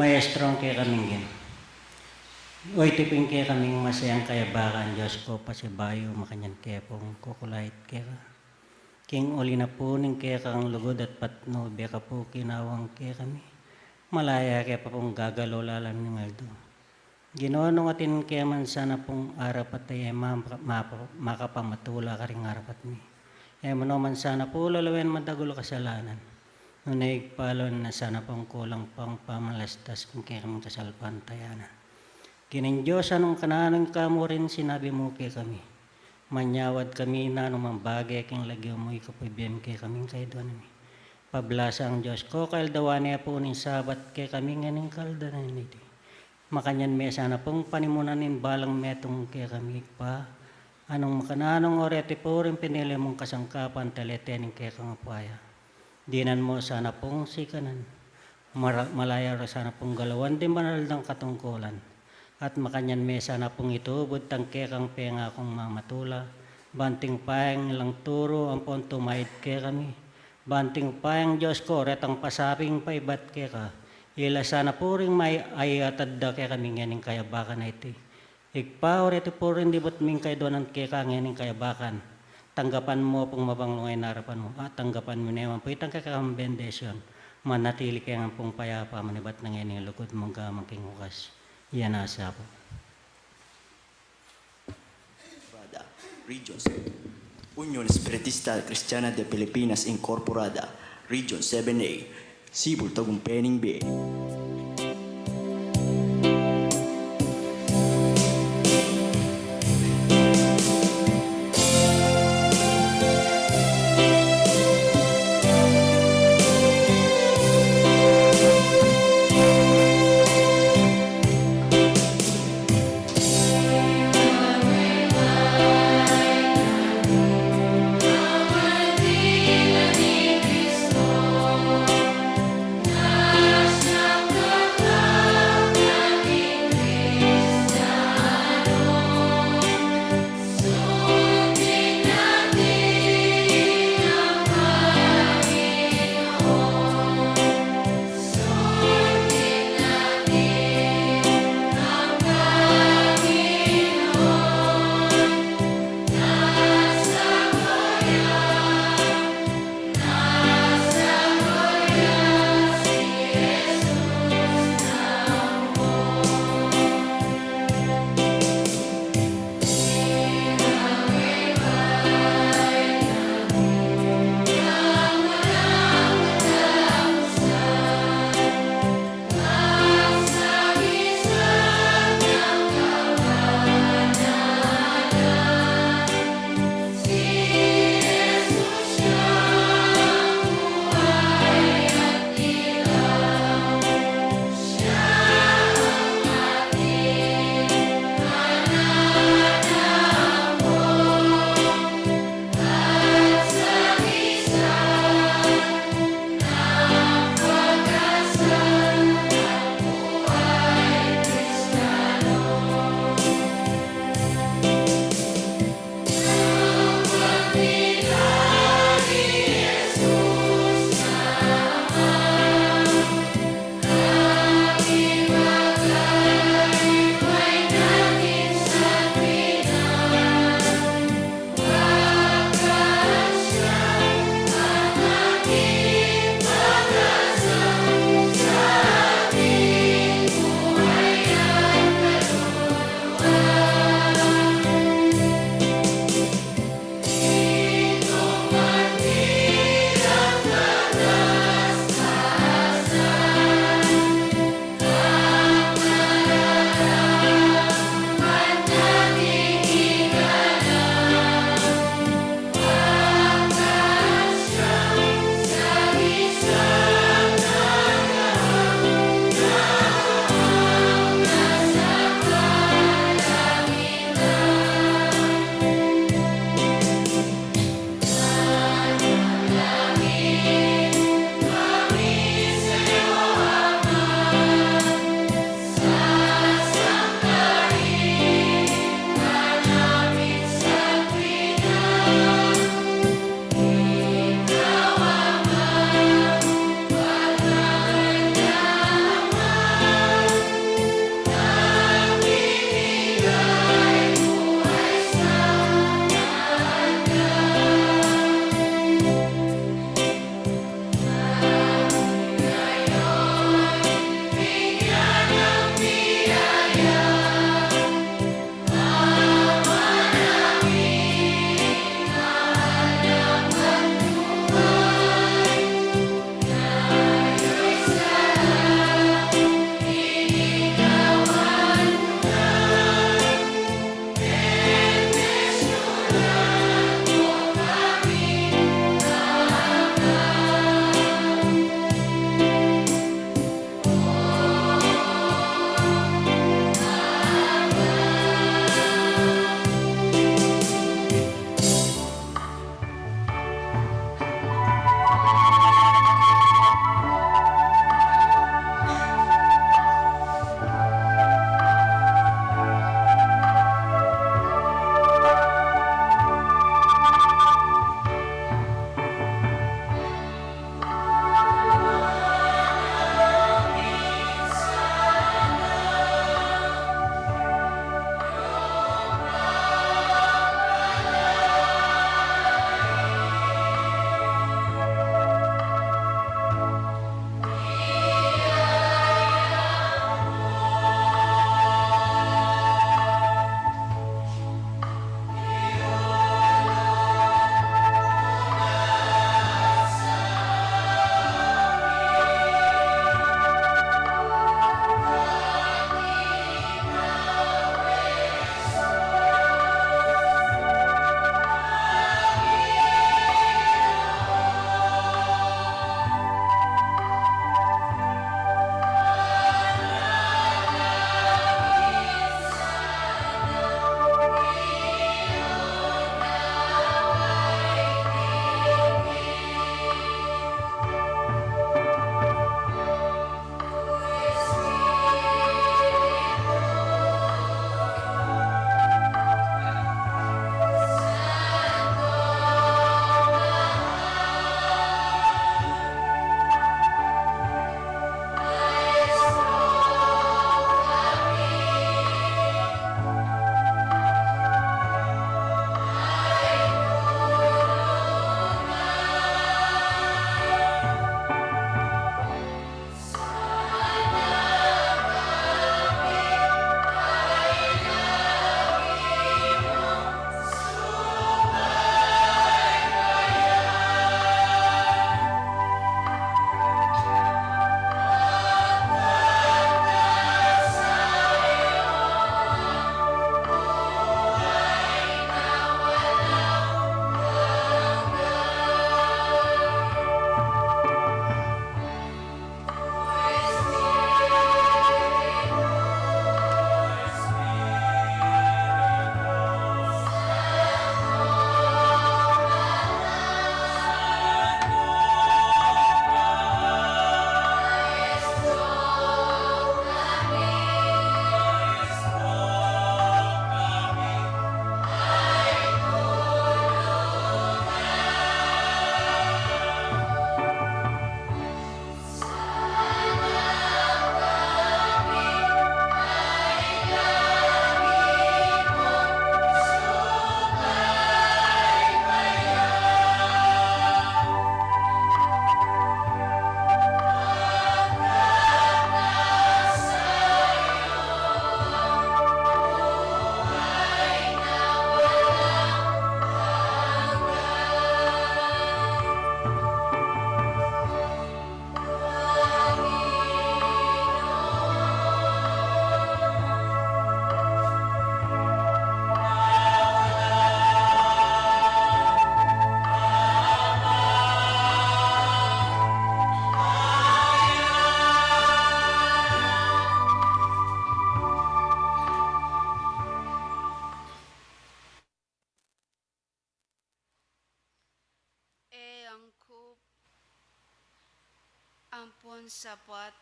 Maestrong kaya kaming gin. Uy, tiping kaya kaming masayang kayabakan, Diyos ko, pasibayo, makanyan kaya pong kukulait kaya ka. King uli na po ning kaya kang lugod at patno, biya ka po kinawang kaya kami. Malaya kaya pa pong gagalo lalam ng aldo. Ginoon nung atin kaya man sana pong arapat ay makapamatula ka rin arapat mi. E mo naman sana po lalawen madagulo kasalanan. Nung naigpalon na sana pong kulang pang pamalastas kung kaya kami kasalpantayanan. Kinindiyos anong kananong kamo rin sinabi mo kaya kami. Manyawad kami na nung mambagay king lagyo mo ikapibiyem kaya kaming kay doon mi. Pablasa ang Diyos ko kaldawan niya po ning sabat kaya kami nganing kaldanan iti. Makanyan me sana pong panimunanin balang metong kaya kami pa. Anong makananong orete po rin pinili mong kasangkapan teletening kaya kang apaya. Dinan mo sana pong sikanan. Malaya ra sana pong galawan din banal ng katungkulan. At makanyan me sana pong itubod tangke kang penga kong mamatula. Banting payang lang turo ang pong tumait kaya kami. Banting payang Diyos ko retang pasaping paibat kaya ka. Ila sana po rin may ayatadda kaya kami nganing kayabakan na iti. Ikpa orete po rin dibot ming kay doon ang kaya ka nganing kayabakan. Tanggapan mo pong mabanglungay na harapan mo at tanggapan mo naman po itang kakang bendesyon. Manatili kaya nga pong payapa manibat na ngayon lugod mong kamangking hukas. Yan asa po. Regions. Unión Espiritista Cristiana de Pilipinas Incorporada, Region 7A, Sibul Tagumpeni B. Cristo, ampon sapat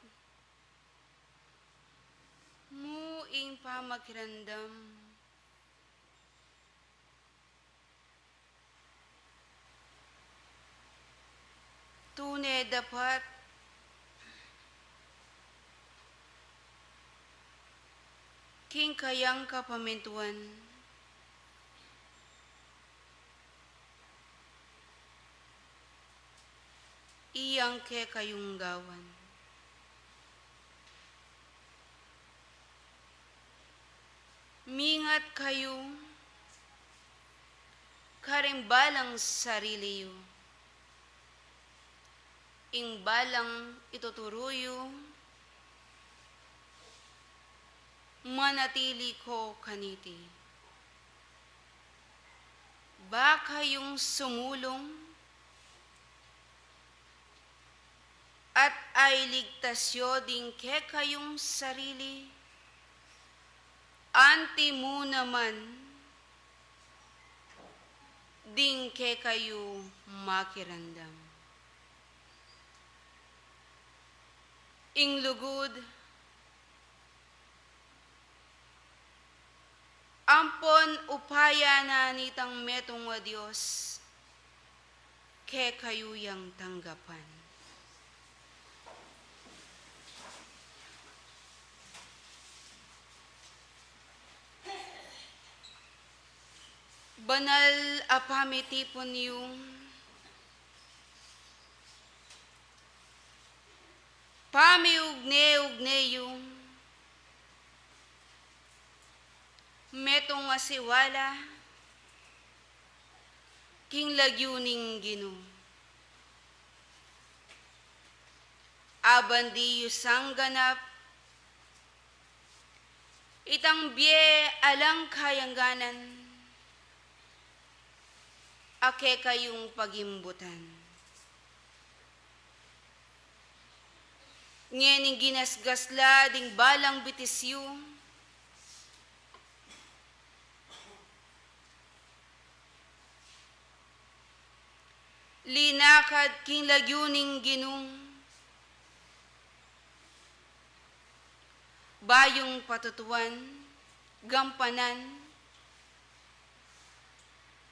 muing pamakiramdam. Tunay dapat king kayang kapamintuan. Iyang ke kayong gawan. Mingat kayo karimbalang sariliyo. Ing balang ituturuyo, manatili ko kaniti. Ba kayong sumulong at ay ligtasyo din ke kayong sarili, anti mo naman din ke kayo makirandam. Ing lugod, ampon upaya na nitang metong wa Diyos, ke kayo yang tanggapan. Banal apamitipon yung pamiugne-ugne yung metong asiwala king lagyuning Gino. Abandi yusang ganap itang bie alang kayangganan ake kayong pagimbutan. Ngening ginasgasla ding balang bitisyo, linakad king lagyuning Ginong, bayong patutuan, gampanan,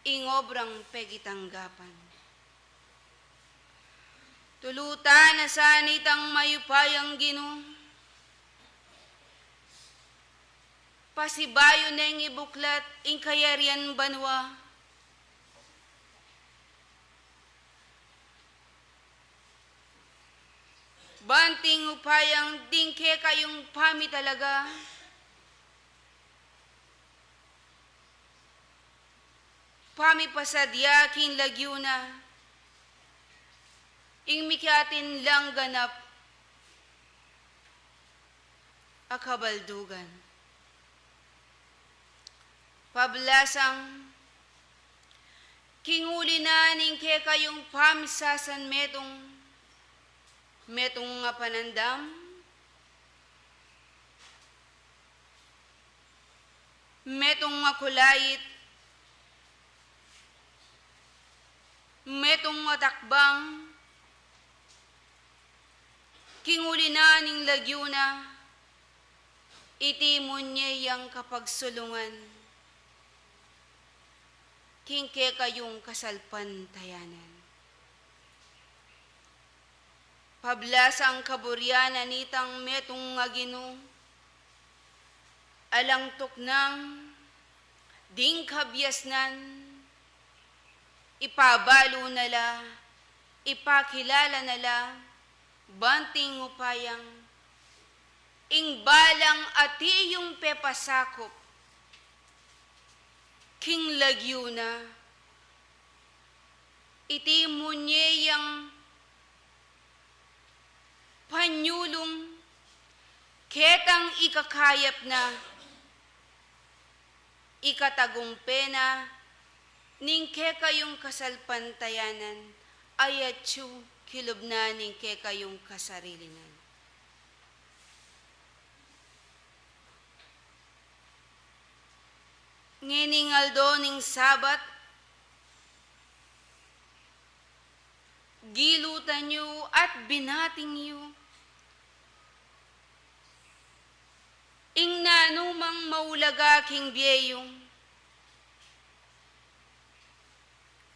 ingobrang pegitanggapan. Tulutan na sanitang mayupayang Ginong, pasibayo na ing ibuklat ing kayarian banwa, banting upayang dingke kayong pami talaga, pami pasadya king lagyuna, ing mikiatin lang ganap akabaldugan. Pablasang kinguli na ning ke kayong pamisasan metong nga panandam, metong nga kulait, metong nga takbang, kinguli na ning lagyuna, itimon niya yang kapagsulungan, kingke kayong kasalpantayanan. Pablasang kaburyana nitang metong nga Ginoo, alang tuknang ding kabyasnan, ipabalo nala, ipakilala nala, banting upayang, ing balang ati yung pepasakop, king lagyuna, iti munyeyang panyulong, ketang ikakayap na, ikatagumpena, ning ke kayong kasalpantayanan, ayatsu kilubna ning ke kayong kasarilinan. Nginingaldo ning sabat, gilutan niyo at binating niyo. Ing nanumang maulaga king biyeyong,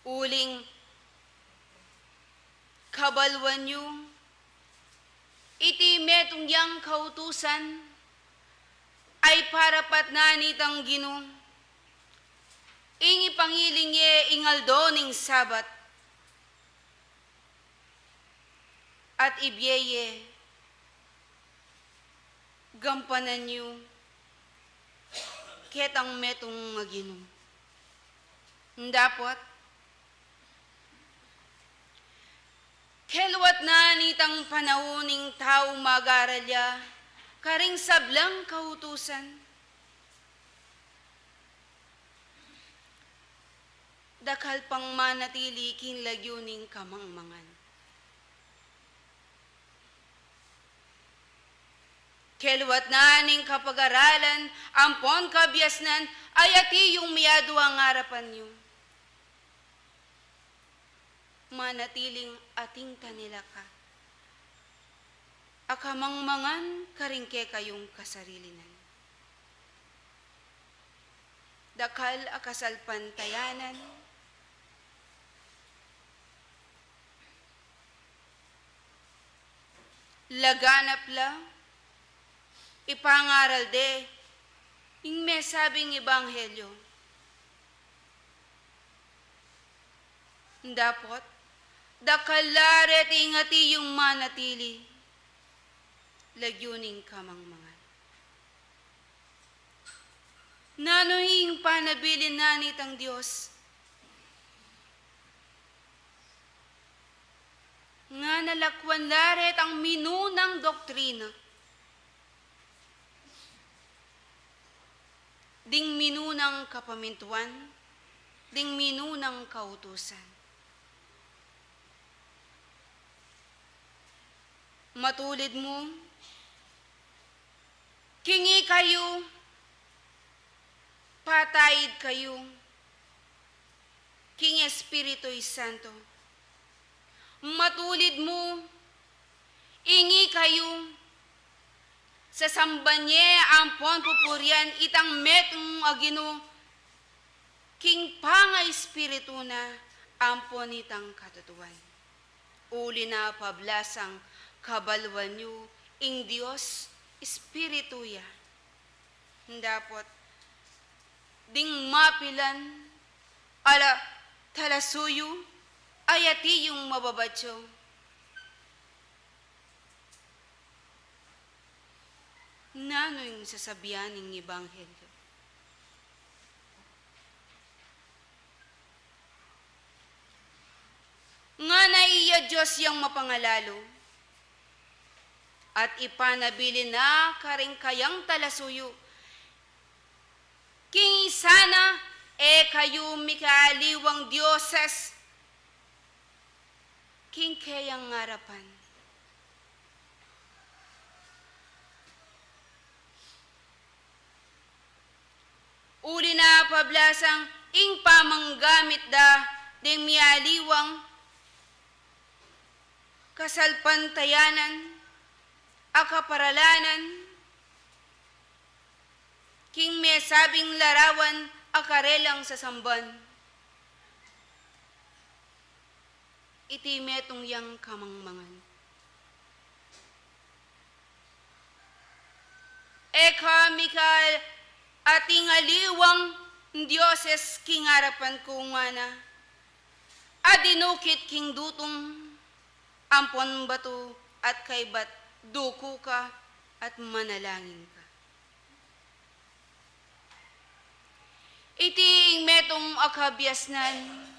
uling kabalwan niyo, iti metong yang kautusan, ay parapat na nitang ginong, ing ipangiling ye ingaldo ning sabat, at ibyeye, gampanan niyo, ketang metong maginong. Dapat, kelwat na nitang panahuning tao magaralya, karing sablang kautusan. Dakal pang manatili kin lagyuning kamangmangan. Kelwat na ning kapag-aralan, ampon kabiasnan, ayati yung miyado ang harapan niyo. Manatiling ating kanila ka. Akamangmangan karingke kayong kasarilinan. Dakal akasalpantayanan, laganap lang, ipangaral de, yung may sabing ebanghelyo. Dapat, dakalaret ingati yung manatili, lagyuning kamangmangan. Nanoing panabilin na nitang Diyos, nga nalakwan laret ang minunang doktrina, ding minunang kapamintuan, ding minunang kautusan. Matulid mo, kingi kayo, patayid kayo, King Espiritu'y Santo. Matulid mo, ingi kayo, sa sambanye ampon pupurian itang metong agino, king panga espiritu na ampon itang katutuan. Uli na pablasang kabalwan nyo, ing Diyos espiritu ya. Dapat ding mapilan, ala talasuyo, ayati yung mababatyo. Nano yung sasabihan ng Ebanghelyo? Nga naiya Diyos yung mapangalalo, at ipanabili na karing kayang talasuyo, king sana kayo mikaliwang Diyoses, king kayang ngarapan. Uli na pablasang ing pamanggamit da ding mialiwang kasalpantayanan, akaparalanan, king may sabing larawan akarelang sa samban. Iti metong yang kamangmangan. Eka Mikal, ating aliwang Diyoses king harapan ko nga na, adinukit king dutong, ampon bato at kaybat duko ka at manalangin ka. Iti metong akabyasnan,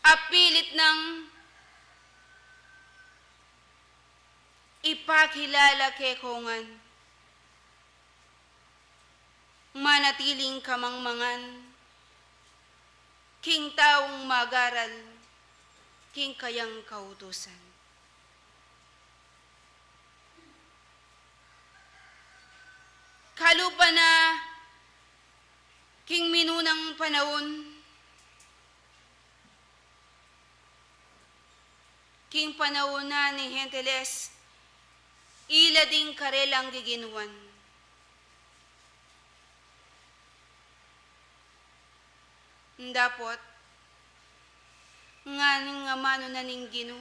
apilit ng ipakilala kekongan, manatiling kamangmangan, king taong magaral, king kayang kautusan. Kalupa na king minunang panahon, king panahuna ni Henteles, ila ding karelang giginuan. Dapot, nga ning amano na ning Gino,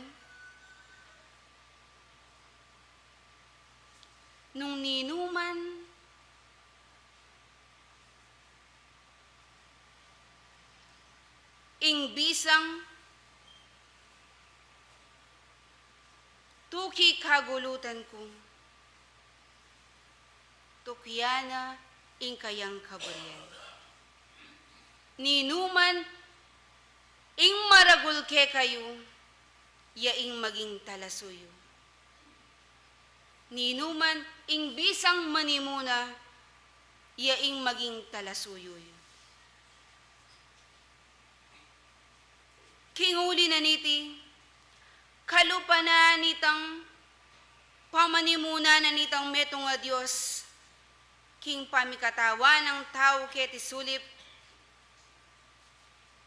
nung ninuman, ing bisang tuki kagulutan ko, tukyana ing kayang kabaryan. Ninuman, ing maragul ke kayo, yaing maging talasuyo. Ninuman, ing bisang manimuna, yaing maging talasuyo. Kinguli na niti, kalupa na nitang pamanimuna na nitang metong nga Diyos, king pamikatawa ng tao keti sulip,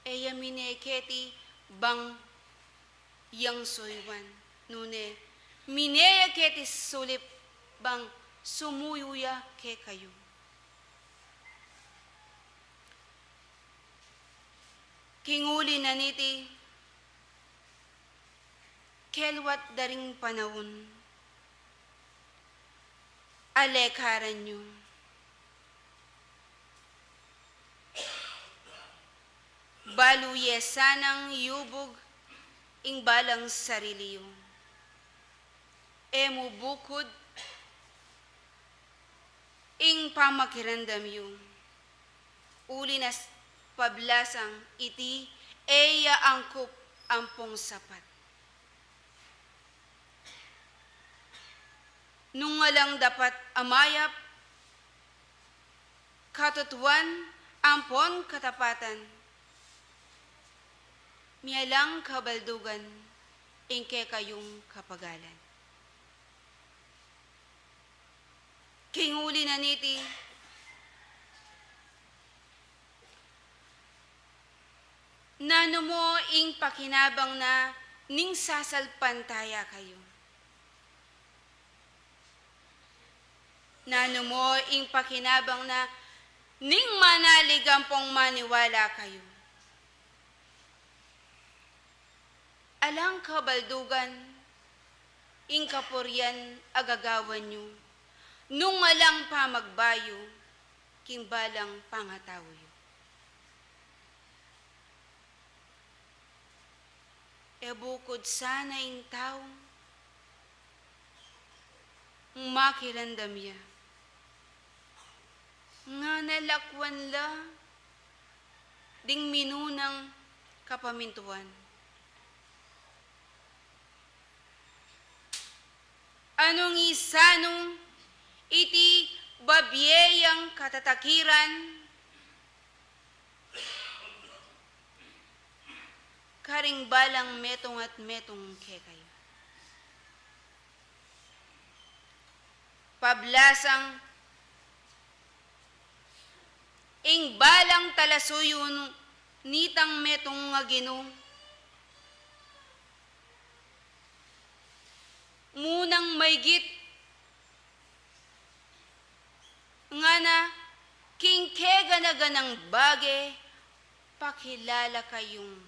eya mine keti bang yang soywan, nune mineya keti sulip bang sumuyuya ke kayo. Kinguli na niti, kelwat daring panahon, alekaran nyo. Baluye sanang yubog, ing balang sariliyo. Emu bukod, ing pamakirandam yu. Uli na pablasang iti, eya angkup ampong sapat. Nung nga lang dapat amayap, katutuan, ampon katapatan, miyalang kabaldugan, ingke kayong kapagalan. Kinguli na niti, nano mo ing pakinabang na ning sasalpantaya kayo. Nano mo ing pakinabang na ning manaligampong maniwala kayo. Alang kabaldugan, ing kapuryan agagawan nyo, nung alang pa magbayo, king balang pangatawo. E bukod sana ing tao, makirandam ya, nga nalakwan la, ding minunang kapamintuan. Anong isanong iti babyeyang katatakiran, karing balang metong at metong kekay. Pablasang ing balang talasuyon nitang metong nga Gino, munang maygit nga na king kega na ganang bage, pakilala kayong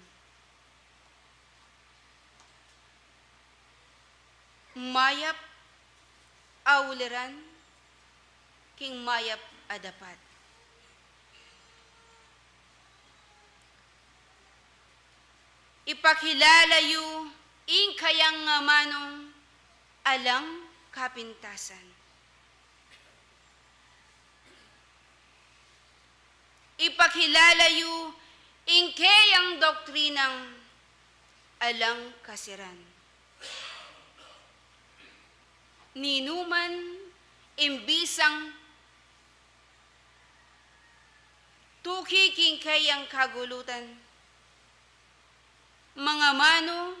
mayap auliran, king mayap adapat. Ipakilala yu ing kayang nga manong alang kapintasan. Ipakilala yu ing kayang doktrinang alang kasiran. Ninuman imbisang tuki king kayang kagulutan, mga mano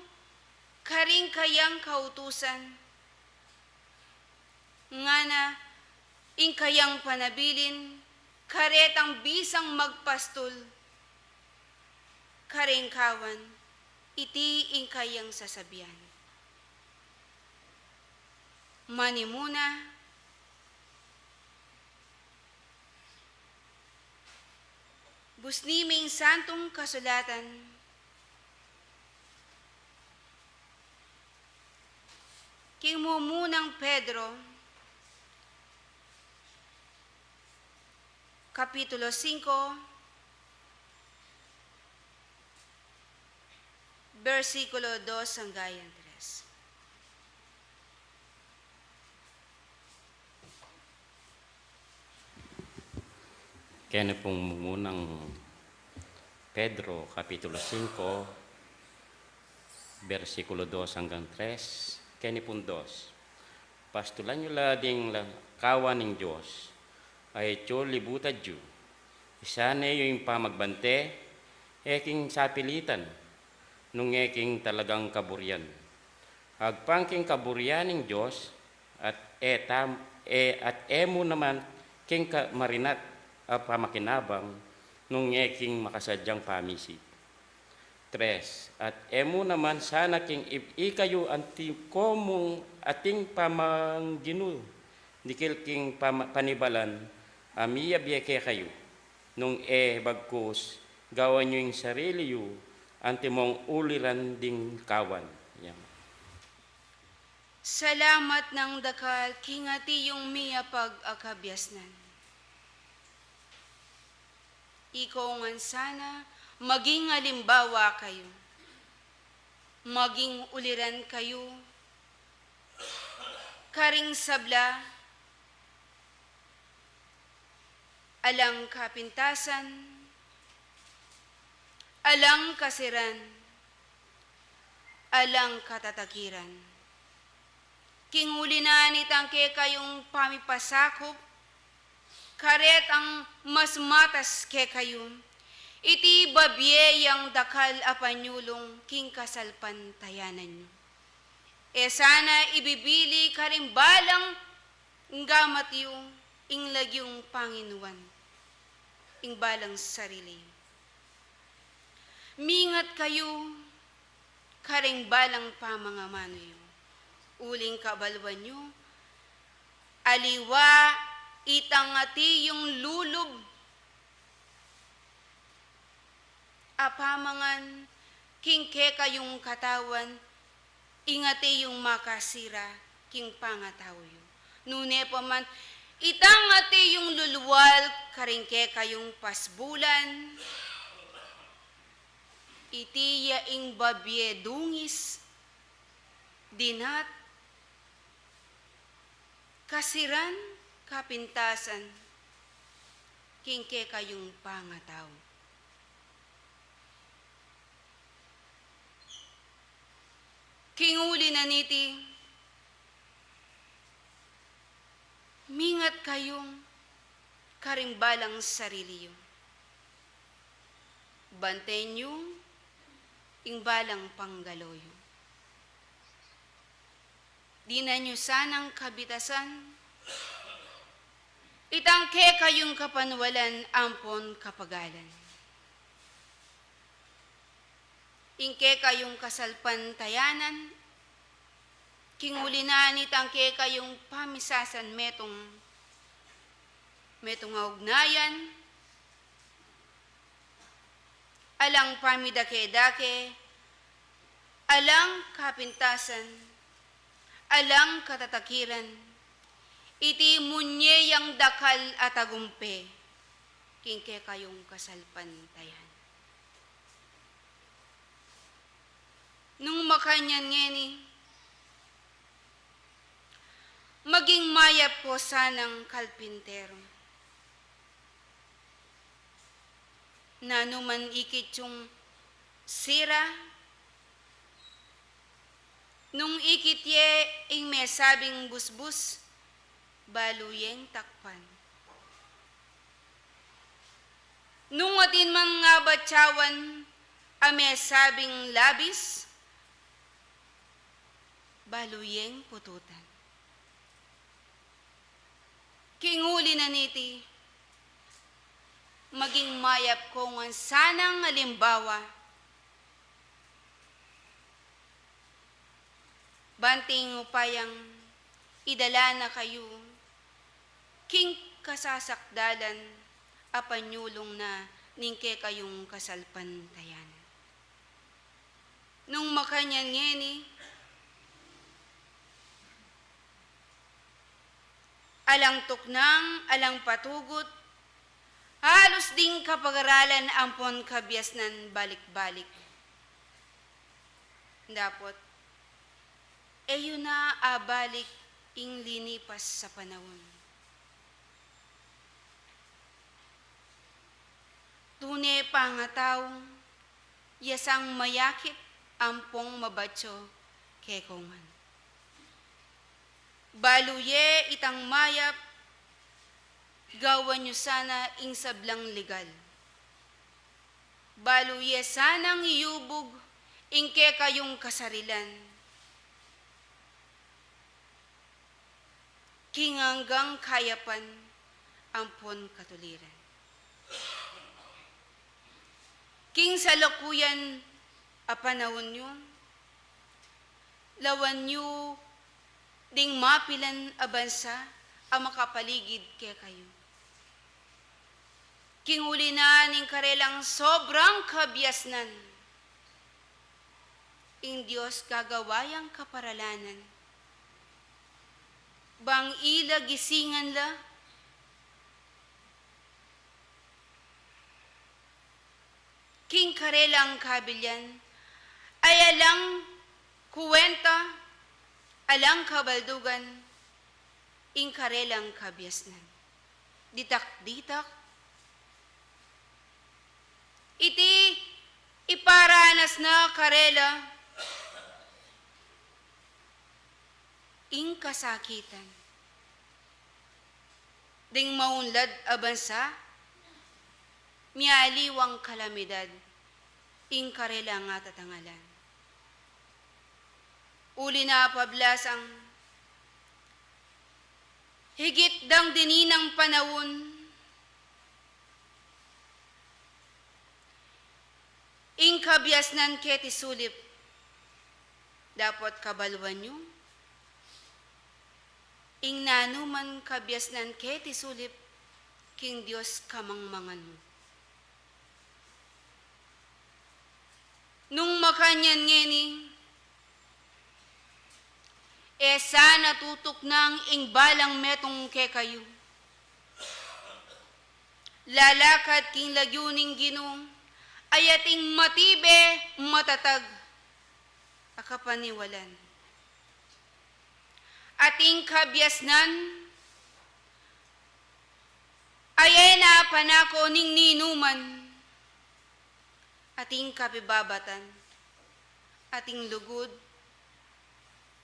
karing kayang kautusan, nga na ing kayang panabilin, karetang bisang magpastol, karing kawan, iti ing kayang sasabihan. manimuna, busniming santong kasulatan, king mumunang Pedro, Kapitulo 5, versikulo 2 hanggang 3. Kaya na pong munang Pedro, Kapitulo 5, versikulo 2 hanggang 3. Kaya ni pong 2. Pastulan nyo lading kawan ng Diyos, ay tyo libutan Diyo. Isa na yung pamagbante, eking sapilitan, nung eking talagang kaburyan. Agpangking kaburyan ng Diyos, at emo naman king marinat pamakinabang nung eking makasadyang pamisip. 3. At emo naman sana king ikayo anti komong ating pamangginu, dikil king panibalan, amiya biyeke kayo, nung bagkus, gawan nyo yung sarili yu, anti mong uliran ding kawan. Yan. Salamat ng dakal, kingati yung miya pag-akabyasnan. Ikaw nga sana, maging halimbawa kayo, maging uliran kayo, karing sabla, alang kapintasan, alang kasiran, alang katatakiran. Kinguli na nitangke kayong pamipasakop, karet ang mas matas ke kayo, iti babye yang dakal apanyulong king kasalpan tayanan nyo. E sana ibibili karimbalang ngamat yung inglagyong Panginoon, ingbalang sarili. Mingat kayo, karimbalang pamangamano yung uling kabalwan nyo, aliwa itangati yung lulob, apamangan, kingke kayong katawan, ingati yung makasira, king pangataw yung. Nune pa man, itangati yung luluwal, karingke kayong pasbulan, itiya ing babye dungis, dinat, kasiran, kapintasan, kingke kayong pangataw. Kinguli na niti, mingat kayong karimbalang sarili yung. Bantayin yung ingbalang panggaloyo. Di na nyo sanang kabitasan, itangke kayong kapanwalan ampon kapagalan. Ingke kayong kasalpan tayanan, kinguli na nitangke kayong pamisasan metong augnayan, alang pamidake-dake, alang kapintasan, alang katatakiran, iti munyeyang dakal at agumpe, kingke kayong kasalpantayan. Nung makanyan ngeni, maging mayap po sanang kalpintero, na numan ikit yung sira, nung ikit ye ing may sabing busbus, baluyeng takpan. Nung atin mga batyawan, ame sabing labis, baluyeng pututan. Kinguli na niti, maging mayap ko ngan sanang halimbawa, banting upayang idala na kayo, king kasasakdalan, apanyulong na ningke kayong kasalpantayan. Nung makanyan ngeni, alang tuknang, alang patugot, halos ding kapag-aralan ampon kabiasnan balik-balik. Dapot, eyo na abalik ing linipas sa panahon. Tune pangataw, yasang mayakip ampong mabatso kekongan. Baluye itang mayap, gawan nyo sana ing sablang legal. Baluye sanang iubog, ingke kayong kasarilan. Kinganggang kayapan, ampon katuliran. King salukuyan, apanahon nyo, lawan nyo, ding mapilan abansa, ang makapaligid kaya kayo. King uli na ning karelang sobrang kabiasnan, ing Diyos gagawayang kaparalanan. Bang ila gisingan la, king karelang kabilyan, ay alang kuwenta, alang kabaldugan, ing karelang kabiasnan. Ditak-ditak, iti iparanas na karela, ing kasakitan. Ding maunlad abansa, mialiwang kalamidad, ing karela nga tatangalan. Uli na pablasang, higit dang dininang panahon, ing kabiasnan keti sulip, dapat kabaluan nyo, ing nanuman kabiasnan keti sulip, king Diyos kamangmangan mo. Nung makanyan ngeni, sana tutok ng ing balang metong ke kayo. Lalakad king lagyuning ginong, ayating matibe matatag, akapaniwalan. Ating kabiasnan, ayay na panako ning ninuman, ating kapibabatan, ating lugod,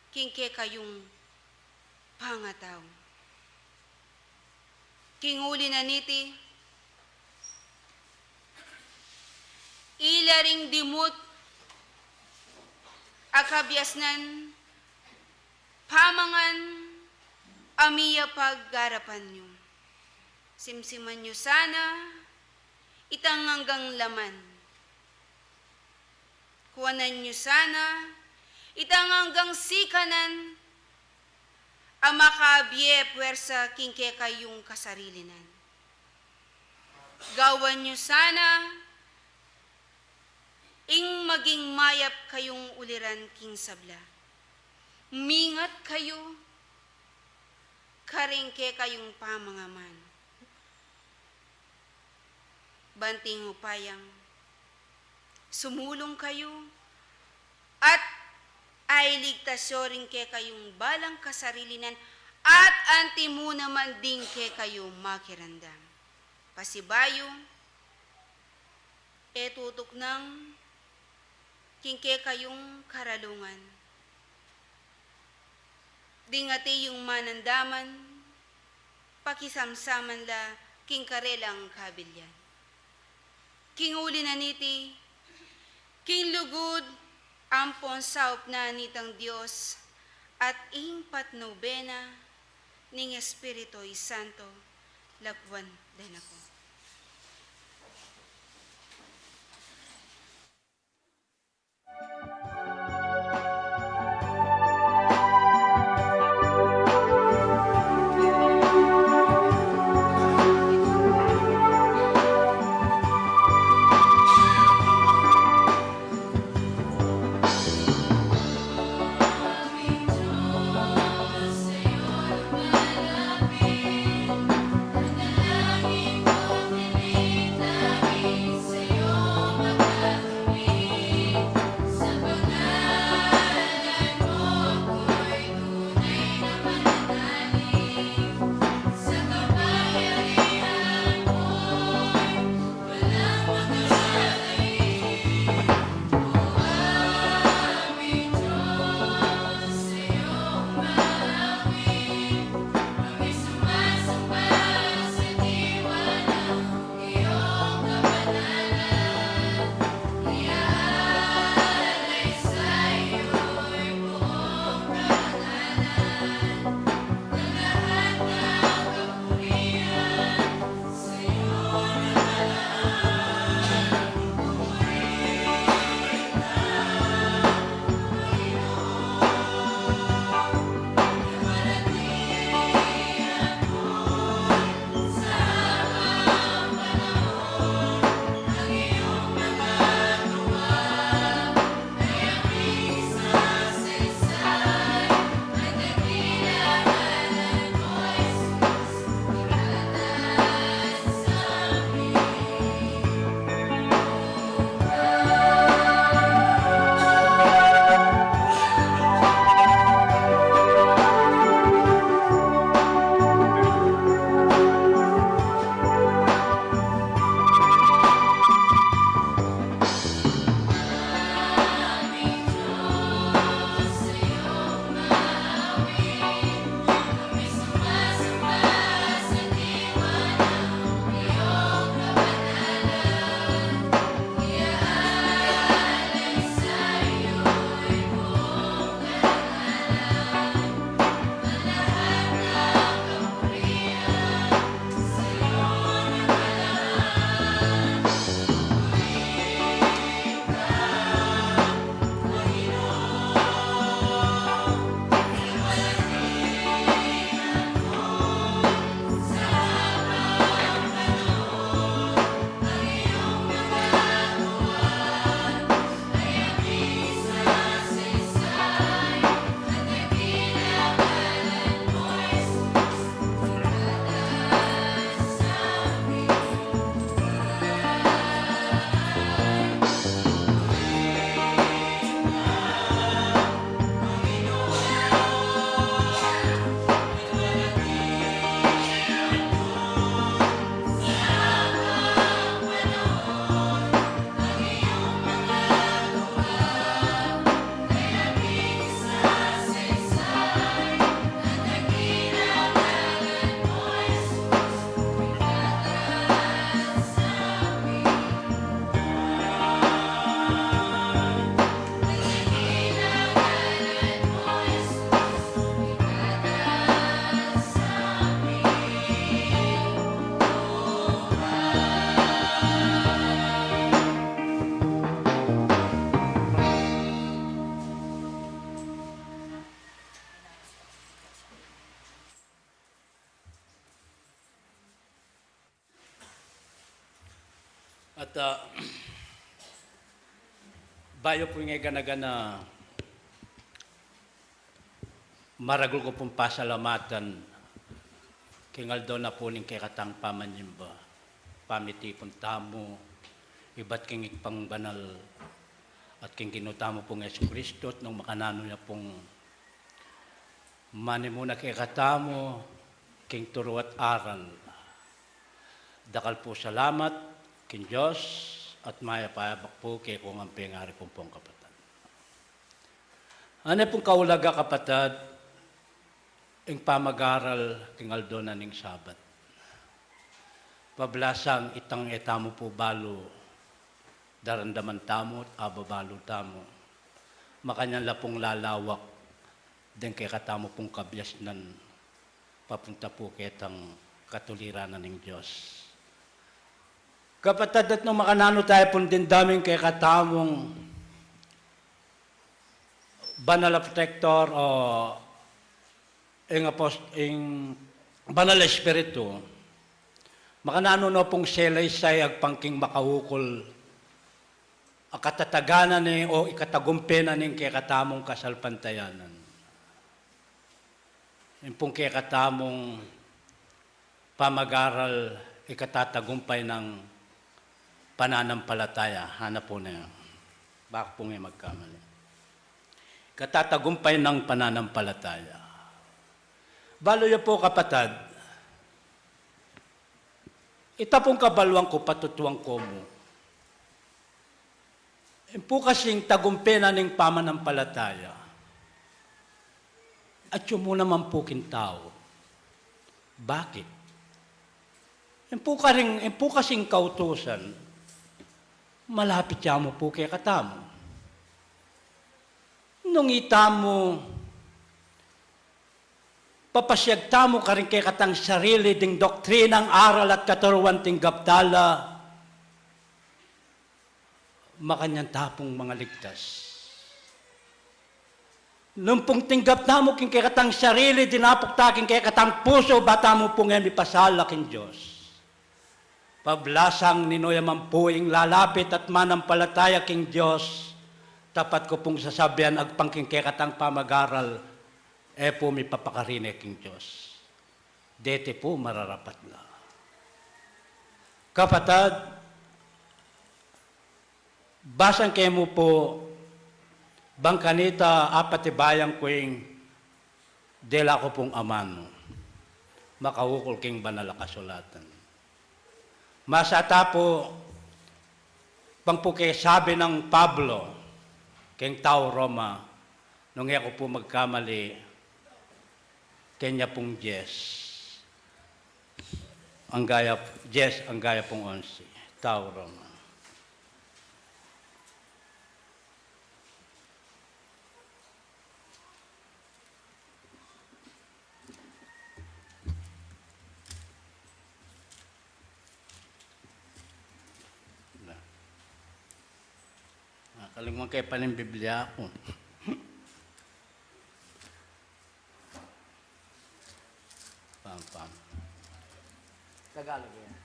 kingke kayong pangataw. Kinguli na niti, ilaring dimut, akabiasnan, pamangan, amiya paggarapan nyo. Simsiman nyo sana, itang hanggang laman. Kuwanan nyo sana, itang hanggang sikanan, ang makabye puwersa kingke kayong kasarilinan. Gawan nyo sana, ing maging mayap kayong uliran king sabla. Mingat kayo, karingke kayong pamangaman. Banting upayang, sumulong kayo, at ay ligtasyo rin ke kayong balang kasarilinan, at anti mo naman din ke kayo makirandam. Pasibayo, tutok ng kingke kayong karalungan. Dingati yung manandaman, pakisamsaman la kingkarelang kabilyan. Kinguli na niti, kinglugod, ampon saup na nitang Diyos, at ing patnobena, ning Espirito'y Santo, lagwan din ako. At bayo po nga gana maragol ko pong pasalamatan kingaldo na po ning kay katang pamanyimba pamiti pong tamo iba't king pang banal at king ginutamo pong Yesu Kristo at nung makanano niya pong mani muna kay katamo king turo at aral dakal po salamat king Diyos at maya payabak po kay kung ang pingari kong pong kapatid. Ano pong kaulaga kapatid ang pamag-aral king Aldo na ning Sabat. Pablasang itang etamo po balo darandaman tamo at ababalo tamo. Makanyang lapong lalawak din kay katamo pong kabyas nan papunta po ketang katuliranan ng Diyos. Kapatid at nung makanano tayo pong din daming kay katamong banal na protector o ing banal na espiritu, makanano no pong selay say agpangking makahukol akatataganan ni o ikatagumpenan ning kay katamong kasalpantayanan. Yung pong kay katamong pamag-aral ikatatagumpay ng pananampalataya. Hanap po na yun. Baka po ngayon magkamali. Katatagumpay ng pananampalataya. Balo yun po kapatid, ita pong kabalwang ko, patutuwang ko mo. Yung po kasing tagumpay ng pananampalataya. At yun mo naman po kintao. Bakit? Yung po kasing kautusan, malapit siya mo po kay katamo. Nung itamo, papasyag tamo ka rin kay katang sarili ding doktrinang aral at katuruan ting gaptala, makanyang tapong mga ligtas. Nung pong tinggap na mo king kay katang sarili, dinapok taking kay katang puso, bata mo pong yan ipasala king Diyos. Pablasang ninoyaman po ing lalapit at manampalataya king Diyos, tapat ko pong sasabihan agpangking kay katang pamag-aral, po may papakarine king Diyos. Dete po mararapat na. Kapatid, basang kayo mo po, bangkanita apatibayang ko ing dela ko pong amano, makahukol king banal kasulatan. Masata po, pangpuke sabi ng Pablo, king tao Roma, nung ako po magkamali, kanya pong Jess. Ang gaya pong 11, tao Roma. Kalimang kayo pa ng Biblia ako. Pam. Tagalog yan.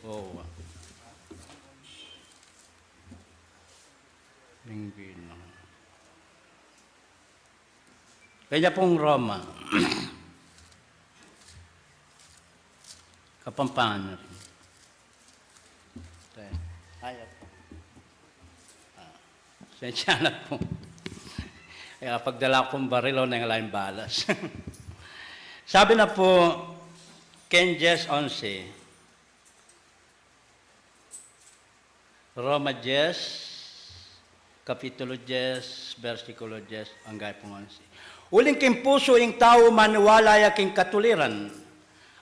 Oo. Linggi na. Kaya pong Roma. Kapampangan rin. Ayaw po. Sensya na po. Kaya pagdala kong barilo na yung laing balas. Sabi na po, Ken Jess 11, Roma 10, Kapitulo 10, versikulo 10, hanggang po 11. Uling king puso ing tao maniwala ya king katuliran,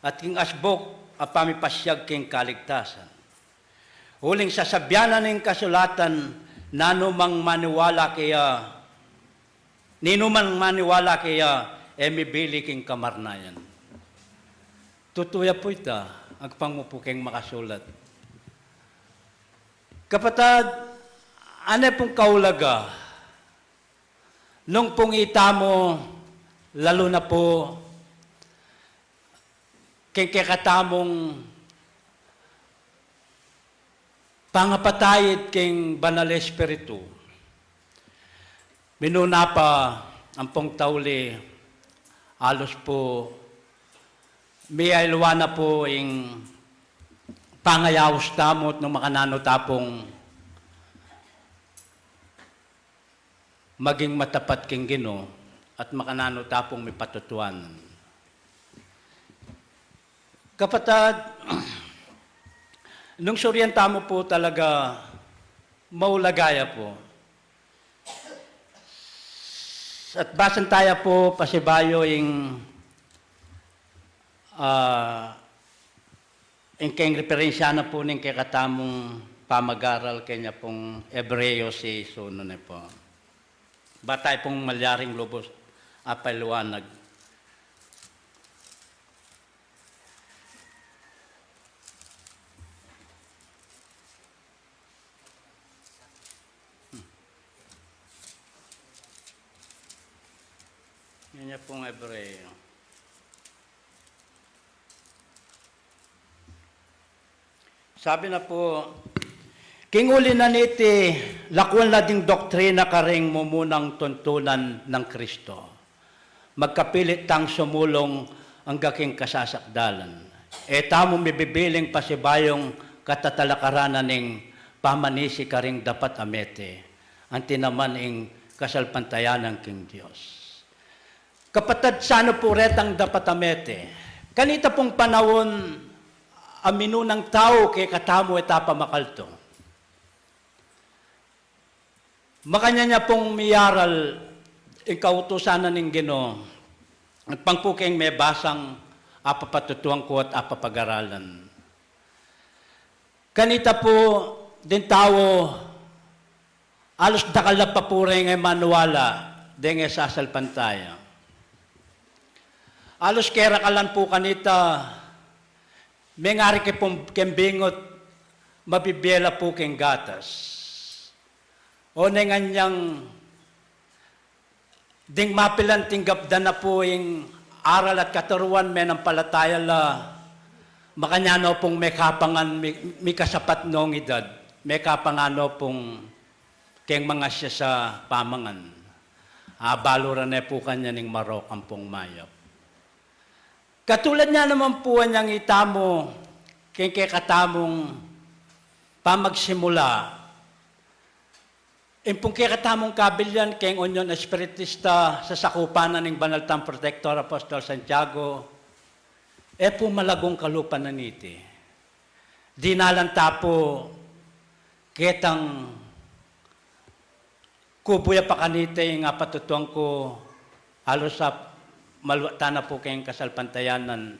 at king asbok apamipasyag king kaligtasan. Huling sasabyanan ng kasulatan, ninumang maniwala kaya, emibili king kamarnayan. Tutuya po ita, agpangupo king makasulat. Kapatid, ano pong kaulaga? Nung pong itamo, lalo na po, king kakatamong pangapatayid king Banal Espiritu. Minuna pa ang pong tauli, alos po, miyailwa na po ing pangayawos tamot ng makanano tapong maging matapat king Ginoo at makanano tapong may patutuan. Kapatid, nung suryanta mo po talaga maulagaya po. At basan tayo po pasibayo yung kayong referensya na po ng kakatamong pamag-aral kanya pong Hebreo si Suno na po. Batay pong malyaring lubos apailuanag. Yan niya pong Hebreo. Sabi na po, kinguli na niti, lakwan na ding doktrina karing mumunang tuntunan ng Kristo. Magkapilit tang sumulong ang gaking kasasakdalan. E tamong bibibiling pasibayong katatalakaranan ng pamanisi karing dapat amete. Anti naman ing kasalpantayan ng King Diyos. Kapatid, sano po retang dapat amete? Kanita pong panahon, amino ng tao kay katamo etapa makalto. Makanya niya pong miyaral ikautusan na ng Ginoo. At pangpukeng may basang apapatutuan ko at apapag-aralan. Kanita po din tao alos dakalap pa po rin ngay manuwala din ngay sasalpantaya. Alos kera kalan po kanita may ngari ke pong kembingot, mabibiyela po keng gatas. O nenganyang ding mapilan tinggapdan na po yung aral at katuruan may ng palataya la makanyano pong may kapangan, may kasapat noong edad, may kapangano pong keng mga siya sa pamangan. Baluran na po kanya ng Marokan pong mayap. Katulad niya naman po niyang itamo, kay katamong pamagsimula. Impong kay katamong kabilyan, kay Union Espiritista sa sakupanan ng Banaltang Protector Apostol Santiago, po malagong kalupan na niti. Dinalanta po, ketang kubuya pa kanite nga patutuan ko, halos sa maluwata na po kayong kasalpantayanan.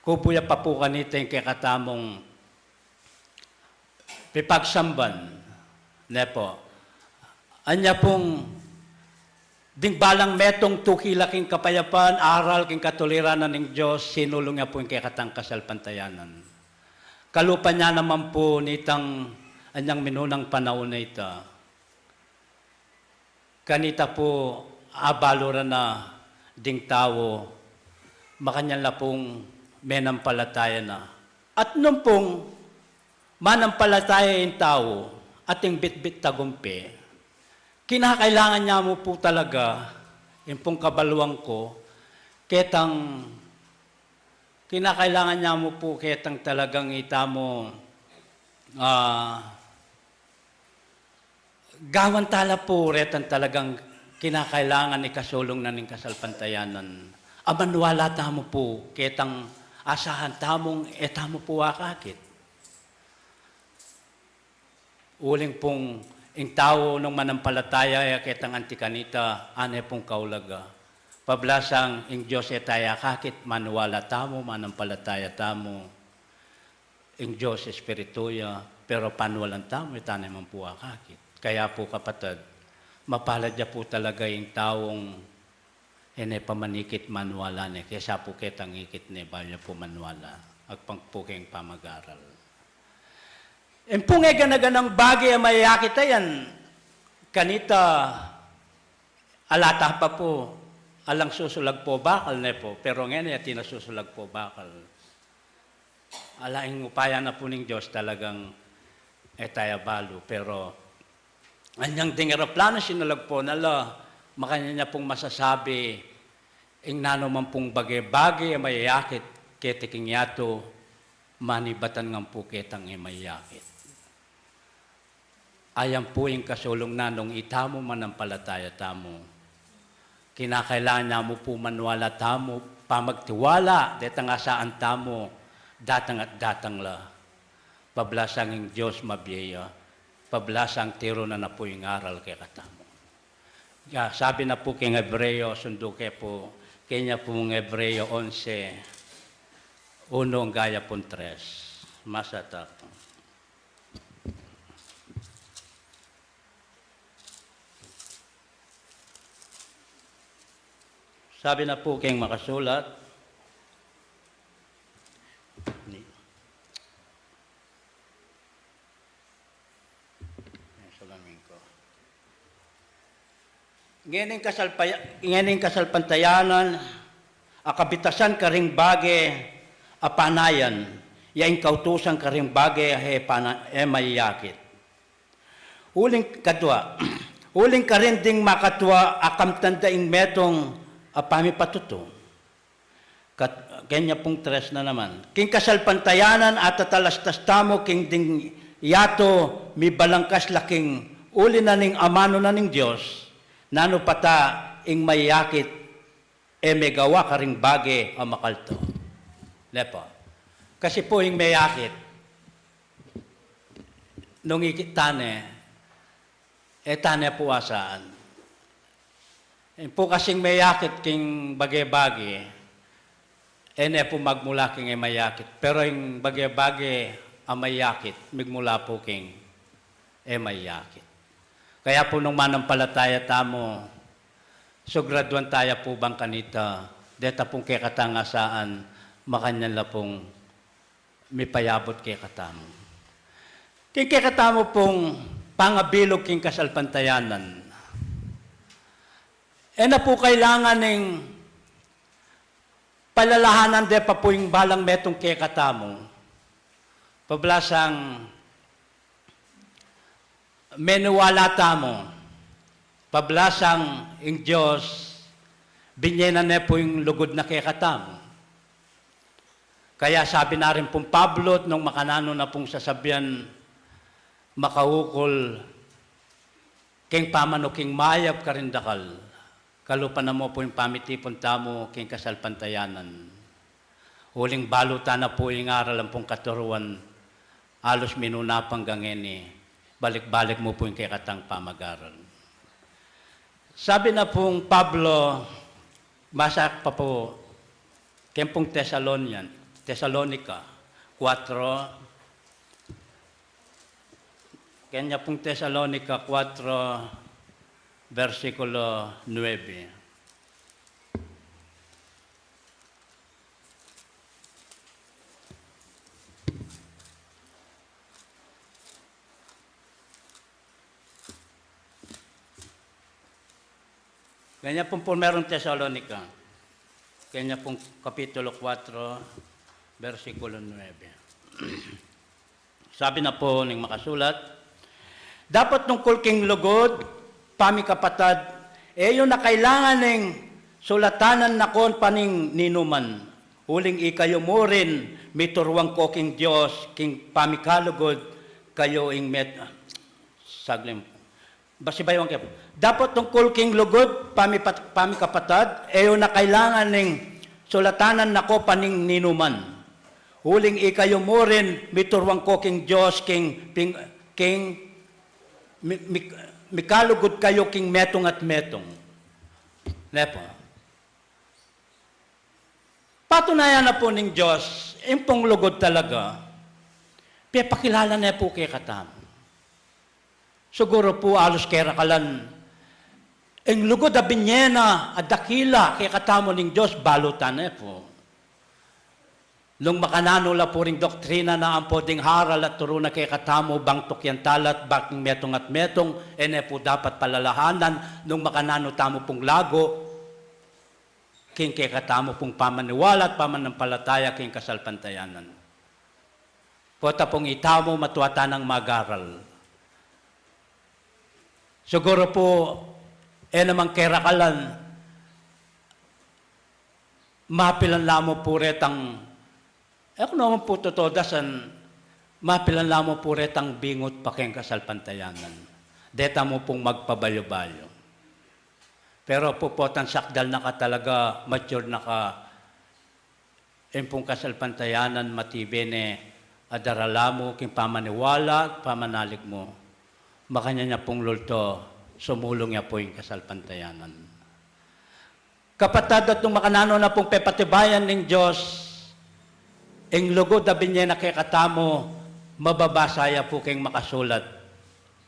Kupuya pa po kanita yung kakatamong pipagsamban. Ne po. Anya pong dingbalang metong tukila king kapayapan, aral king katuliranan ng Diyos, sinulong niya po yung kekatang kasalpantayanan. Kalupan niya naman po nitang anyang minunang panahon na ita. Kanita po abaluran na ding tao, makanyang la pong menampalataya na. At nung pong manampalataya yung tao, ating bit-bit tagumpi, kinakailangan niya mo po talaga, yung pong kabaluang ko, ketang, kinakailangan niya mo po ketang talagang itamo, gawan tala po, retang talagang kinakailangan ikasulong na ng kasalpantayanan. Amanwala tamo po, ketang asahan tamong etamo po akakit. Uling pong ing tao nung manampalataya ketang antikanita, ane pong kaulaga. Pablasang ing Diyos etaya kakit, manuwala tamo, manampalataya tamo. Ing Diyos espirituya, pero panuwalan tamo, etane man po akakit. Kaya po kapatid, mapaladya po talaga yung taong pamanikit manuala ne, kesa po ketang ikit ne, balya po manuala, agpangpuking pamag-aral. Empung ganaganang bagay ang mayakita yan, kanita, alata pa po, alang susulag po bakal ne po, pero ngayon ay tinasusulag po bakal. Alaing upaya na po ng Diyos talagang etaya balo, pero anyang ding aeroplano sinulag po nala, makanya niya pong masasabi, ing nano man pong bagay-bagay mayayakit, ketiking yato, manibatan ng po ketang mayayakit. Ayan po yung kasulong nanong itamo manampalataya tamo. Kinakailangan na mo po manwala tamo, pamagtiwala, detang asaan tamo, datang at datang la. Pablasang yung Diyos mabiyaya, pablasang tiro na po yung aral kay katamo. Sabi na po kay Hebreo, sundo kay po, kanya po ng Hebreo 11, unong gaya po 3, masata po. Sabi na po kayong makasulat, ngayon kasalpantayanan, akabitasan ka ring bage, apanayan, yaing kautusan ka ring bage, mayayakit. Uling kadwa, uling ka rin ding makatwa, akamtandaing metong, apami patuto. Kanya pong 3 na naman. King kasalpantayanan at atalastas tamo, king ding yato, mi balangkas laking uli na ning amano na ning Diyos, nano pata ing mayakit, megawa ka ring bage ang makalto. Lepo. Kasi po ing mayakit, nung ikitane, tane po asaan. Po kasing mayakit king bagay-bagay, ene po magmula king mayakit. Pero yung bagay-bagay ang mayakit, magmula po king mayakit. Kaya po nung manampalataya tamo, so graduan tayo po bang kanita, deta pong kay katangasaan, makanyan la pong may payabot kay katamo. King kay katamo pong pangabilog king kasalpantayanan, na po kailangan ng palalahanan de pa po yung balang metong kay katamo. Pablasang menuwala tamo. Pablasang yung Diyos, binyenan na po yung lugod na kay katamo. Kaya sabi na rin pong Pablo, nung makanano na pong sasabihan, makahukol, king pamano, king mayab karindakal. Kalupan na mo po yung pamitipon tamo, king kasalpantayanan. Huling balutan na po yung aral ang pong katuruan, alos minunapang gangeni, balik-balik mo po yung kay katang pamag-aral. Sabi na pong Pablo, masak pa po, kaya pong Thessalonica 4, kanya pong Thessalonica 4, versikulo 9. Kanya pong merong Thessalonica. Kanya pong kapitulo 4, versikulo 9. Sabi na po ng makasulat, dapat tungkol king lugod, pami kapatad, yun na kailangan ng sulatanan na kon paning ninuman. Huling ikayo mo rin, miturwang ko king Diyos, king pamikalugod, kayo ing saglim. Basibaywang kayo. Dapat tungkol king lugod, pami kapatad, yun na kailangan ng sulatanan na ko paning ninuman. Huling ikayo mo rin, miturwang ko king Diyos, mikalugod kayo king metong at metong. Lepo. Patunayan na po ng Diyos, yung pong lugod talaga, pakilala na po kay katam. Siguro po alos kay rakalan, yung lugod na binyena at dakila kay katamo ng Diyos, balutan na po. Nung makanano la po ring doktrina na ang poding haral at turo na kay katamo, bangtok yan talat, baking metong at metong, po dapat palalahanan, nung makanano tamo pong lago, king kay katamo pong pamaniwala at pamananampalataya king kasalpantayanan. Pota pong itamo matuwata ng magaral. Siguro po, namang kerakalan, mapilan lamo po retang, ako naman po totoo dasan, mapilan lamo po retang bingot pa king kasalpantayanan. Deta mo pong magpabayo-bayo. Pero po tan sakdal na ka talaga, mature na ka, pong kasalpantayanan, matibene, adarala mo, king pamaniwala, pamanalig mo, makanya niya pong lulto, sumulong niya po yung kasalpantayanan. Kapatad at nung makanano na pong pepatibayan ng Diyos, ang lugod na binye na kay katamo, mababasaya po king makasulat,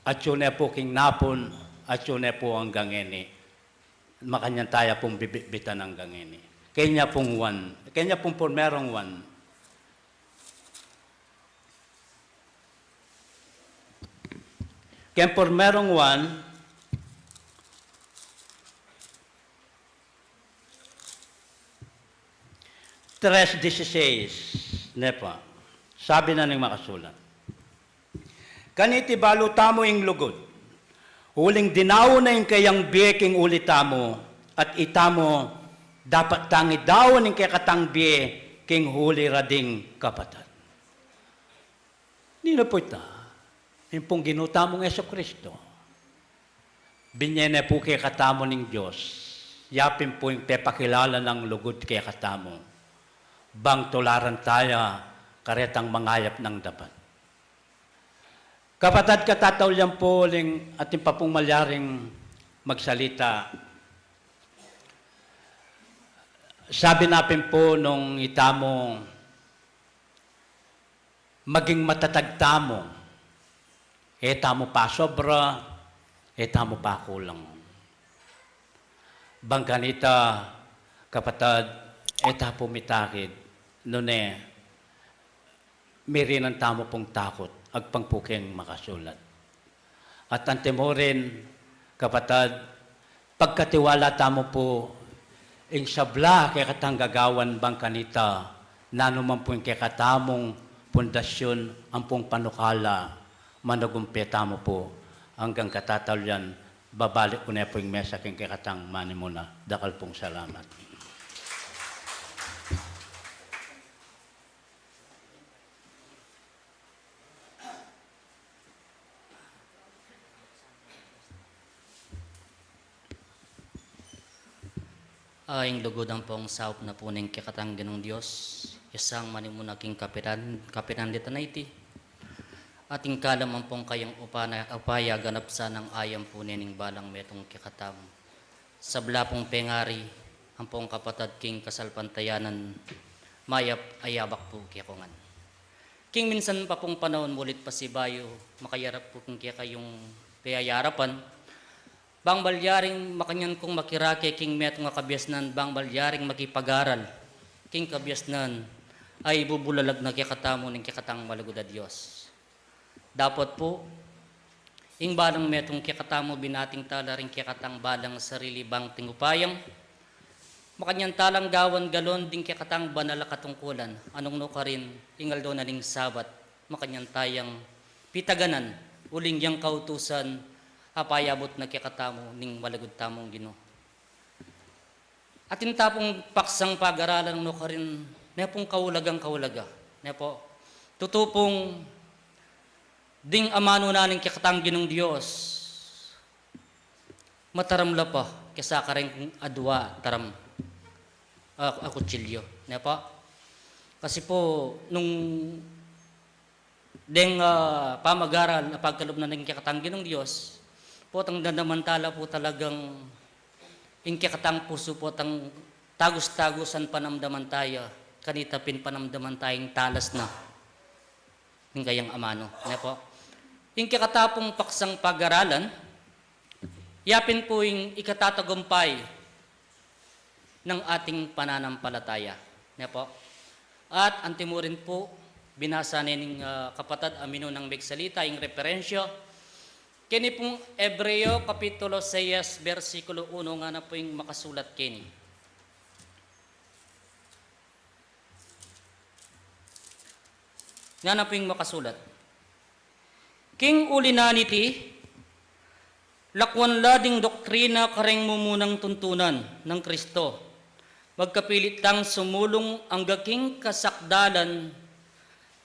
at yun po king napon, at yun po ang gangeni. Makanyang taya pong bibitan ng gangeni. Kanya pong one. Kanya pong merong one. Kaya por merong one, Tres 16, nepa. Sabi na ng makasulat. Kaniti balo tamo ing lugod. Huling dinaw na yung kayang biyeking ulitamo at itamo dapat tangi daw ng kay katang biye king huli rading kapatad. Nino po ita, yung pong ginutamong Jesucristo, binyene po kay katamo ng Diyos, yapin po yung pepakilala ng lugod kay katamo, bang tularan tayo karetang mangayap ng dapat. Kapatad katataw yan po ling ating papong malyaring magsalita. Sabi natin po nung itamo, maging matatag tamo. Tamo pa sobra, tamo pa kulang. Bangkanita, kapatad, po mitakid, nune, meron ang tamo pong takot. Agpangpukeng makasulat. At antemo rin, kapatad, pagkatiwala tamo po, ang sabla kay katang gagawan bang kanita, nanuman po yung kay katamong pundasyon, ang pong panukala, managumpe tamo po, hanggang katatalyan, babalik ko na po yung mesa kay katang mani muna. Dakal pong salamat. Aing lugodan pong saup na po ng kikatanggan ng Diyos, isang manimuna king kapitan dito na iti. Ating kalaman pong kayang upaya ganap sa ng ayam po nining balang metong kikatam. Sabla pong pengari, ang pong kapatad king kasalpantayanan, mayap ayabak po kiyakungan. King minsan pa pong panahon mulit pa si Bayo, makayarap po kung kayong payayarapan, bang balyaring makanyan kong makirake king metong nga kabyasnan, bang balyaring makipagaral king kabyasnan ay bubulalag na kikatamo ng kikatang malagod a Diyos. Dapat po, ing balang metong kikatamo binating tala ring kikatang balang sarili bang tingupayang, makanyan talang gawan galon ding kikatang banala katungkulan, anong no ka rin ingal do na ning sabat, makanyan tayang pitaganan, uling yang kautusan, apayabot na kikatamo ning malagod tamong Ginoo. At tapong paksang pag-aralan no ka rin, na pong kaulaga. Na po, tutupong ding amano na ning kikatang Ginong Diyos. Mataramla pa, kesa ka rin adwa, taram, kutsilyo. Na po, kasi po, nung ding pamag-aral na pagkalob na ning kikatang Ginong Diyos, po tang dandamantala po talagang ingkikatang puso po tang tagus-tagusan panamdaman tayo, kanitapin panamdaman tayong talas na ng kayang amano. Na po, ingkikatapong paksang pag-aralan, yapin po yung ikatatagumpay ng ating pananampalataya. Na po, at antimurin po, binasa ning kapatad amino ng megsalita, yung referensyo, kini pong Ebreo Kapitulo 6, versikulo 1 nga na po yung makasulat kini. nga na po yung makasulat. King ulinaniti, lakwan lading doktrina kareng mumunang tuntunan ng Kristo. Magkapilitang sumulong ang gaking kasakdalan,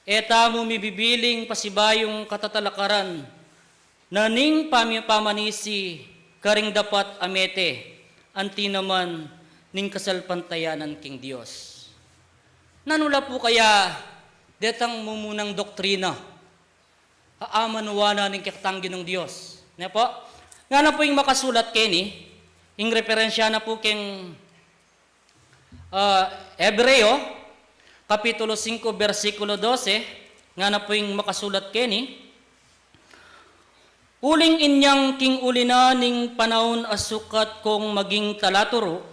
eta mo mibibiling pasibayong katatalakaran, naning pamanisi karing dapat amete, anti naman ning kasalpantayanan king Dios. Nanula po kaya detang mumunang doktrina, aamanuana ning kakatanggi ng Dios. Nga po, nga na po yung makasulat kini, yung referensya na po king Hebreo, Kapitulo 5, versikulo 12, nga na po yung makasulat kini, uling inyang king ulina ning panahon asukat kong maging talaturo,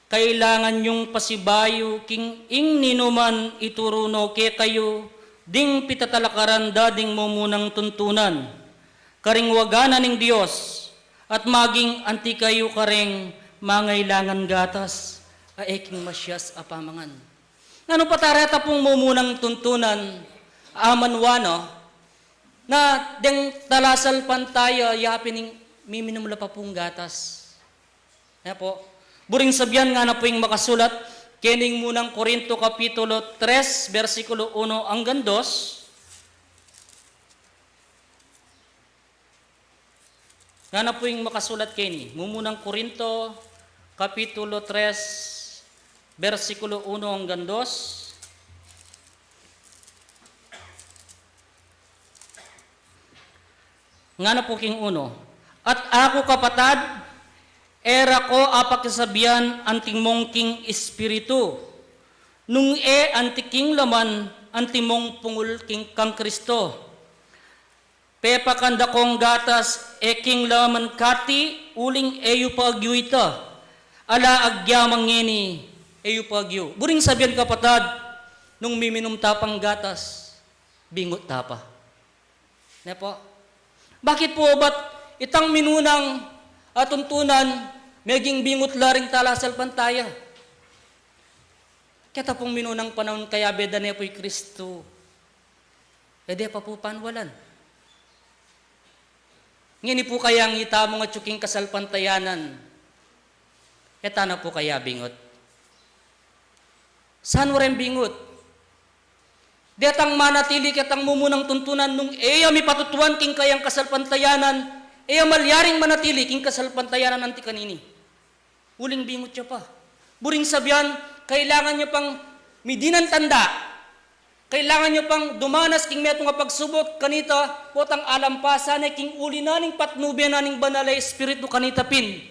kailangan yung pasibayo king ing ninuman ituruno ke kayo, ding pitatalakaran dading mumunang tuntunan, karing waganan ng Diyos, at maging anti kayo karing mangailangan gatas, aeking masyas apamangan. Ano patareta pong mumunang tuntunan, amanwano, na deng talasal pantaya, yapining miminumula pa pong gatas. Kaya po, buring sabyan nga na po yung makasulat, kening munang Korinto Kapitulo 3, versikulo 1 hanggang 2. Nga na po yung makasulat keni, mumunang Korinto Kapitulo 3, versikulo 1 hanggang 2. Nga na po king 1. At ako kapatad, era ko apakasabihan anting mong king espiritu, nung antiking laman antimong pungul king kang Kristo. Pepakanda kong gatas king laman kati uling eyu pagyuita, ala agyamang ngeni eyu pagyu. Buring sabihan kapatad, nung miminum tapang gatas, bingot tapa. Ne po? Bakit po ba't itang minunang tuntunan, meging bingot laring talasal pantaya? Kaya pong minunang panahon kaya beda na po'y Kristo, ede pa po panwalan. Ngini po kaya ang itamo nga tsuking kasalpantayanan, eta na po kaya bingot. Saan mo rin bingot? Detang manatili katang mumunang tuntunan nung mi patutuan king kayang kasalpantayanan, malyaring manatili king kasalpantayanan anti kanini. Uling bingot siya pa. Buring sabyan, kailangan niya pang midinan tanda. Kailangan niya pang dumanas king meto nga pagsubok kanita, potang alampasan ay king uli naning patnubyan naning banalay espiritu kanita pin.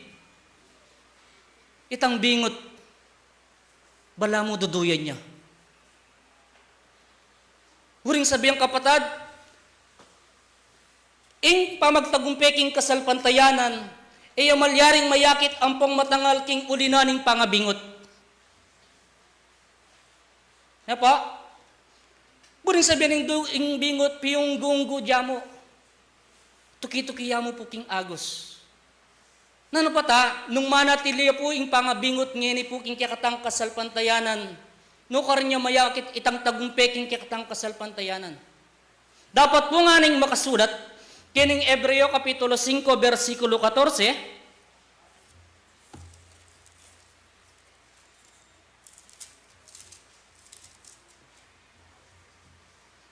Itang bingot, bala mo duduyan niya. Huring sabihang kapatad, ing pamagtagumpeking kasalpantayanan, malyaring mayakit ampong matangal king ulinaning pangabingot. Nga pa? Huring sabihan ing bingot, piyong gunggo diyamo, tuki-tukiya mo po king agos. Nano pata, nung manatili po ing pangabingot ngeni po king kakatang kasalpantayanan, no karinya mayakit itang tagumpeking kakatang kasalpantayanan. Dapat po nga ning makasulat, kining Hebreo Kapitulo 5, versikulo 14,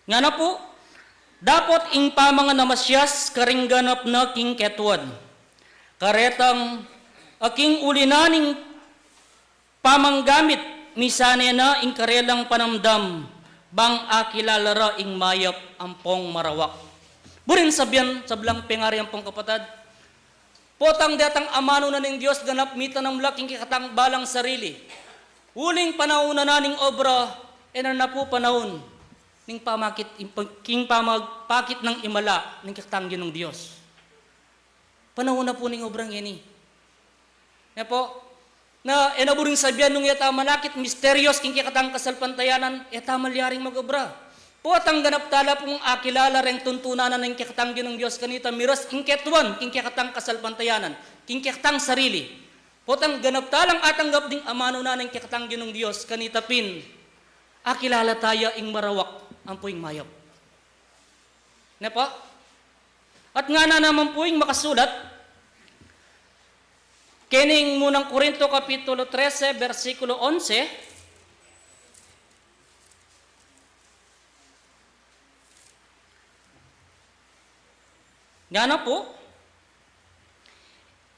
nga na po, dapat ing pamangan na masyas karing ganap na king ketuan. Karetang aking ulinaning pamanggamit misane na ing karelang panamdam bang akilalara ing mayap ampong marawak. Burin sabyan sablang pengaryang pong kapatad, potang datang amano na ng Diyos ganap mita ng laking kikatang balang sarili. Uling panahon na naning obra, na po panahon ning pamakit, king pamagpakit ng imala ng kakatanggi ng Diyos. Panahon na po ning obrang ini. Na po, na enaburing sabyan nung yata manakit, misterios king kakatang kasalpantayanan, yata malyaring mag-obra. Po atang ganap tala pong akilala ring tuntunanan ng kakatanggi ng Diyos kanita, miras king ketuan, king kakatang kasalpantayanan, king kakatang sarili. Po atang ganap talang atanggap ding amano na ng kakatanggi ng Diyos kanita pin, akilala tayo ing marawak. ampuing mayop. Ne po? At nga na naman po yung makasulat, kining munang Korinto Kapitulo 13, versikulo 11, nga na po,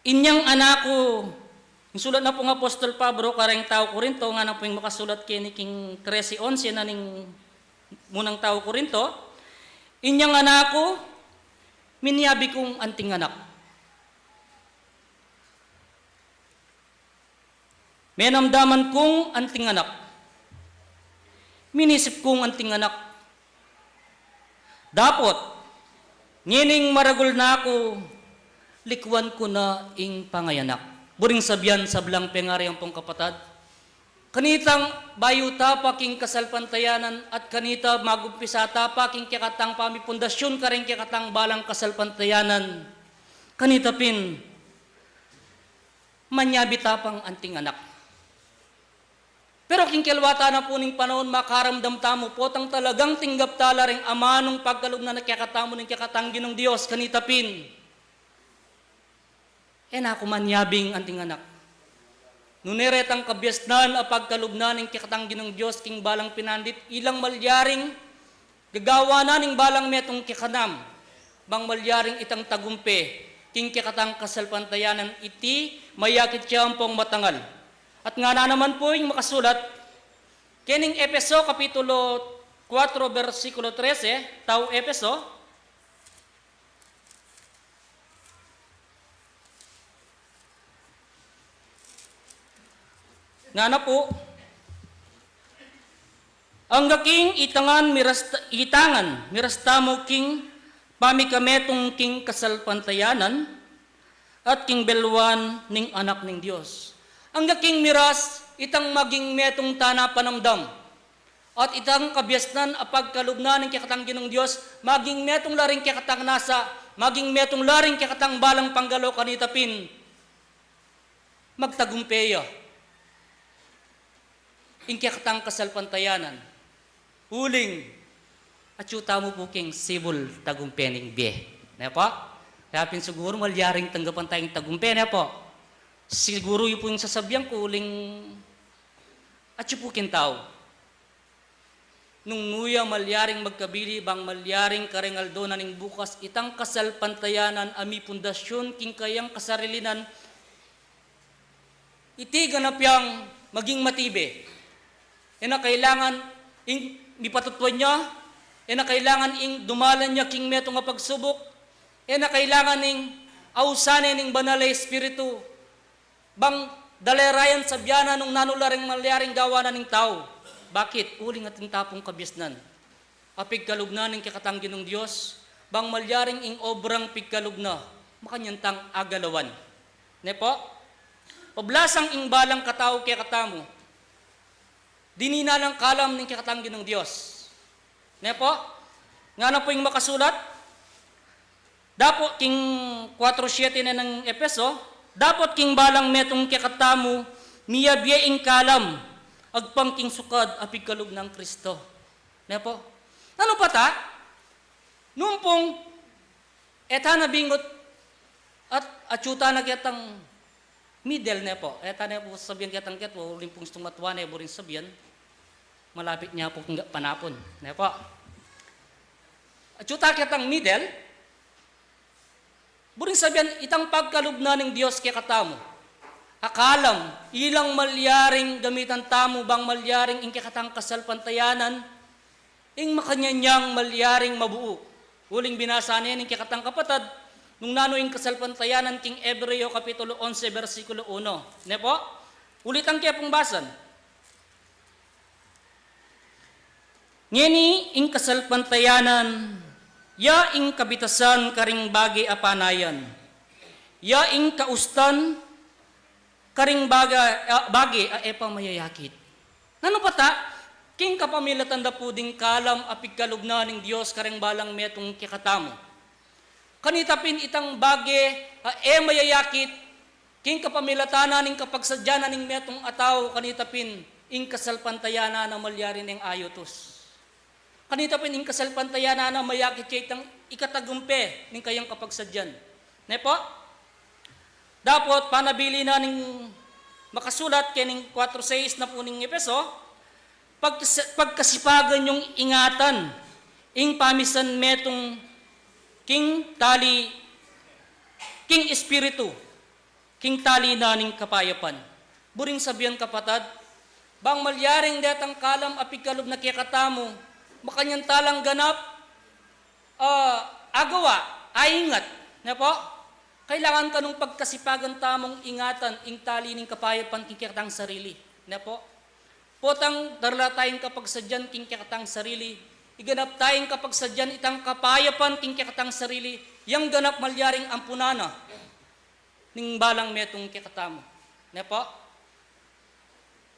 inyang anako, yung sulat na pong Apostol Pablo, kareng tao Korinto, nga na po yung makasulat kining 13:11 na ning munang tao Korinto, inyang anako, minyabi kong anting anak. Menamdaman kong anting anak. Minisip kong anting anak. Dapot, ngining maragol na ako, likwan ko na ing pangayanak. Buring sabyan sa blang pengari ang pong kapatad. Kanitang bayu tapaking kasalpantayanan at kanita magumpisa tapaking kikatang pamipundasyon karing kikatang balang kasalpantayanan. Kanita pin, manyabi tapang anting anak. Pero kingkelwata na po ning panahon makaramdam tamo po tang talagang tinggap tala ring amanong pagkalog na nakikatamo ng kikatanggi ng Diyos kanitapin. Ako manyabing anting anak. Nuniretang kabyasnan a pagkalugnan ng kikatanggi ng Diyos king balang pinandit ilang malyaring gagawa na ning balang metong kikanam. Bang malyaring itang tagumpe king kikatang kasalpantayanan iti mayakit siya ang pong matangal. At nga na naman po yung makasulat, kining Efeso, Kapitulo 4, versikulo 13, tao Efeso, nga na po, ang gaking itangan mirastamo king pamikametong king kasalpantayanan at king belwan ning anak ning Diyos. Ang gaking miras, itang maging metong tana panamdam. At itang kabyasnan apagkalubnan ng kikatang ginong Diyos, maging metong laring kikatang nasa, maging metong laring kikatang balang panggalo kanitapin. Magtagumpeya. Ing kikatang kasalpantayanan. Huling, at yuta mo po king sibol tagumpening be. Na po? Kaya siguro malyaring tanggapan tayong tagumpe na po. Siguro yung po yung sasabihan ko, uling at yupukin tao. Nung nguya malyaring magkabili, bang malyaring karengaldo na ning bukas, itang kasalpantayanan, ami pundasyon, king kayang kasarilinan, iti ganap yang maging matibe. Na kailangan ing mipatutwan niya, na kailangan ing dumalan niya king meto nga pagsubok, na kailangan ing ausanin ning banalay espiritu, bang dalerayan sa biyana nung nanularing malyaring gawa na ning tao. Bakit? Uling ating tapong kabyasnan. Apig kalugna ning kikatanggi ng Diyos, bang malyaring ing obrang pigkalugna, makanyantang agalawan. Ne po? Pablasang ing balang katao kaya katamo, dinina ng kalam ning kikatanggi ng Diyos. Ne po? Nga na po yung makasulat, dapo king 4:7 na ng Efeso, dapat king balang metong kikatamu, miya biyaing kalam, agpangking sukad, apigkalog ng Kristo. Ne po? Ano pa ta? Numpong, eta na bingot, at atyuta na kitang middle ne po. Eta na po sabihan kitang kit, uling pong stumatwa na rin sabihan, malapit niya po kung panapon. Ne po? Atyuta kitang middle, buring sabihan, itang pagkalugna ng Diyos kaya katamo. Akalam, ilang malyaring gamitan tamo bang malyaring ing kikatang kasalpantayanan, ing makanyanyang malyaring mabuo. Uling binasa niya ing kikatang kapatad, nung nano ing kasalpantayanan king Ebreo Kapitulo 11, versikulo 1. Ne po? Ulit ang kaya pong basan. Ngeni ing kasalpantayanan, ya ing kabitasan karing bagay apanayan. Ya ing kaustan karing bagay a epang mayayakit. Nano pata? King kapamilatan da puding kalam apigkalugna ng Diyos karing balang metong kikatamo. Kanitapin itang bagay a mayayakit. King kapamilatana ning kapagsadyanan ning metong ataw kanitapin ing kasalpantayana na malyari ning ayotos. Kanita pa ning kasalpantayana na mayakit kay itang ikatagumpe ning kayang kapagsadyan. Ne po? Dapat panabili na ning makasulat kay ning 4:6 na po ning Epeso, pagkasipagan yung ingatan, ing pamisan metong king tali, king espiritu, king tali na ning kapayapan. Buring sabihan kapatad, bang malyaring datang kalam apikalob na kiyakatamo, makanyan talang ganap, agawa, aingat, na po? Kailangan ka nung pagkasipagan tamong ingatan, ing tali ning kapayapan, king kiyakatang sarili, na po? Potang darla tayong kapagsadyan, king kiyakatang sarili, iganap tayong kapagsadyan, itang kapayapan, king kiyakatang sarili, yang ganap malyaring ampunana, ning balang metong kiyakatamo, na po?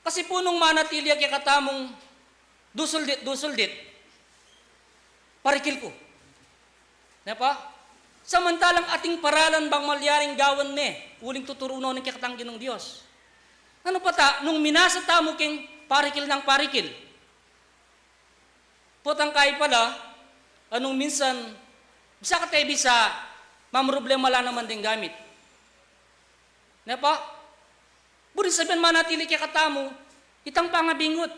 Kasi po nung manatili ang kiyakatamong dusuldit, parikil ko. Na pa? Samantalang ating paralan bang malyaring gawan me, uling tuturuno ng kikatanggi ng Diyos. Ano pa ta? Nung minasa tamo king parikil ng parikil. Potang kay pala, anong minsan, bisa ka tayo bisa, mamroblema lang naman din gamit. Na pa? Burin sabihan manatili kikatamo, itang pangabingot.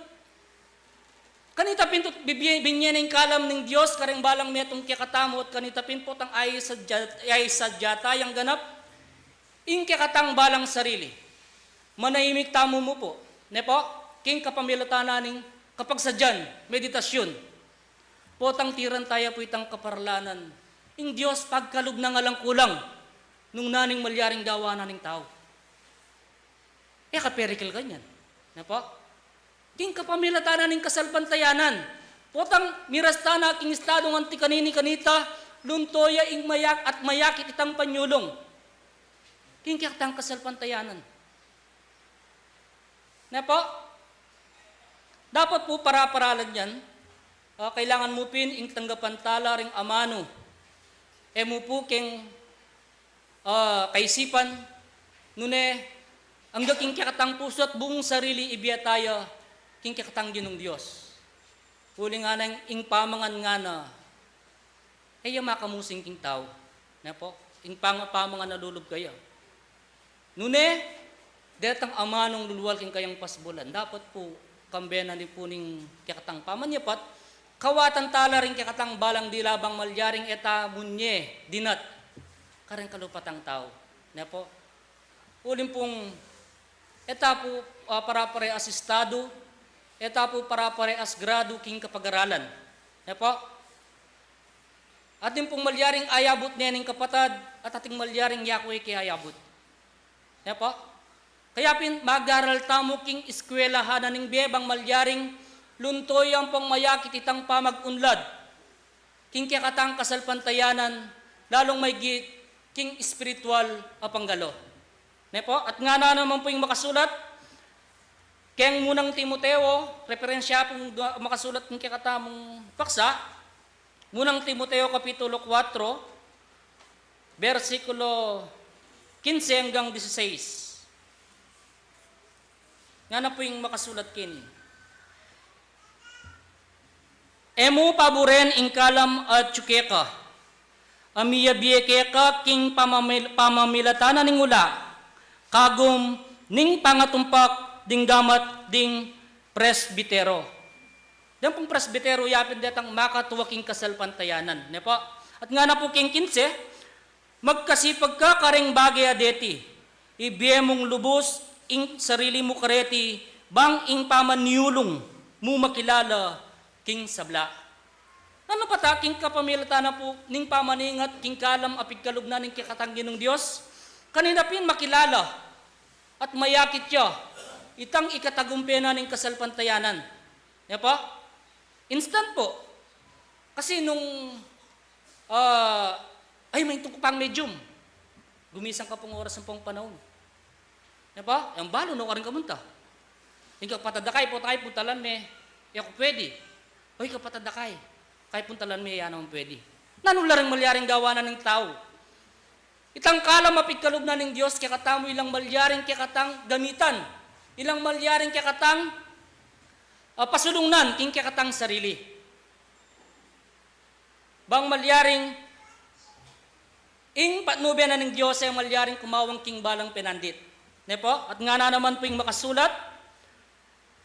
Kanita pintot bibigyan ng kalam ng Diyos, kareng balang metong kikatamo, at kanita pinpot ang ay sadyata, yang ganap, ing kikatang balang sarili. Manahimik tamo mo po. Ne po, king kapamilatanan ng kapag sadyan, meditasyon. Potang tiran tayo po itang kaparlanan. Ing Diyos pagkalog na nga lang kulang, nung naning malyaring gawa na ng tao. Kaperikil ganyan. Ne po? King kapamilatanan ng kasalpantayanan. Potang mirastana king estadong anti kanini kanita, luntoya ing mayak at mayakit itang panyulong. King kiyatang kasalpantayanan. Na po? Dapat po para-paralan yan, kailangan mo pin ing tanggapan tala ring amano. Mo po king kaisipan, nune, ang daking kiyatang puso at buong sarili ibiya tayo, king kakatanggi ng Diyos. Huli nga nang ing pamangan nga na, makamusing king tao. Na po, ing pamangan na lulub kaya. Nune, detang amanong luluwal king kayang pasbulan. Dapat po, kambena ni po ning kakatang pamanyapat, kawatan tala rin kakatang balang dilabang malyaring eta munye, dinat, karang kalupatang tao. Na po, uling pong, eta po para-pare asistado, eta po para-pare as grado king kapag-aralan. Ne po? Ating pong malyaring ayabot niyaning kapatad at ating malyaring yakoy kay ayabot. Ne po? Kaya mag-aral tamo king eskwelahan na ning bebang malyaring luntoy ang pong mayakit itang pamag-unlad. King kiyakatang kasalpantayanan, lalong may king spiritual apanggalo. Ne po? At nga na naman po yung makasulat, kaya munang Timoteo, referensya pong makasulat ng kikatamong paksa, munang Timoteo Kapitulo 4, versikulo 15 hanggang 16. Nga na po yung makasulat kini. Emo paboren ing kalam at tsukeka, amiya biyekeka king pamamilatanan ning ula, kagum ning pangatumpak, ding damat ding presbitero. Diyan pong presbitero yapin detang makatuwaking kasalpantayanan. Ne po? At nga na po king 15, magkasipag ka kareng bagay adeti, ibiyemong lubos ing sarili mo kareti, bang ing pamaniulong mo makilala king sabla. Ano pa ta, king kapamilata na po, ning pamaningat, king kalam apigkalog na ning kikatanggi ng Diyos, kanina pin makilala at mayakit siya, itang ikatagumpe na ng kasalpantayanan. Yan po? Instant po. Kasi nung, may itong pang medium. Gumisang ka pong oras ng pong panahon. Yan po? Yung balo, no ka rin kamunta. Yung kapatadakay po tayo puntalan me, ako pwede. Hoy kapatadakay, kay puntalan me, yan naman pwede. Nanularang malyaring gawa na ng tao. Itang kalam mapigkalog na ng Diyos, kaya katamo ilang malyaring kaya katang gamitan. Ilang malyaring kaya katang pasulungnan, king kaya katang sarili. bang malyaring ing patnubyan na ng Diyos ay malyaring kumawang king balang pinandit. Ne po? At nga na naman po yung makasulat,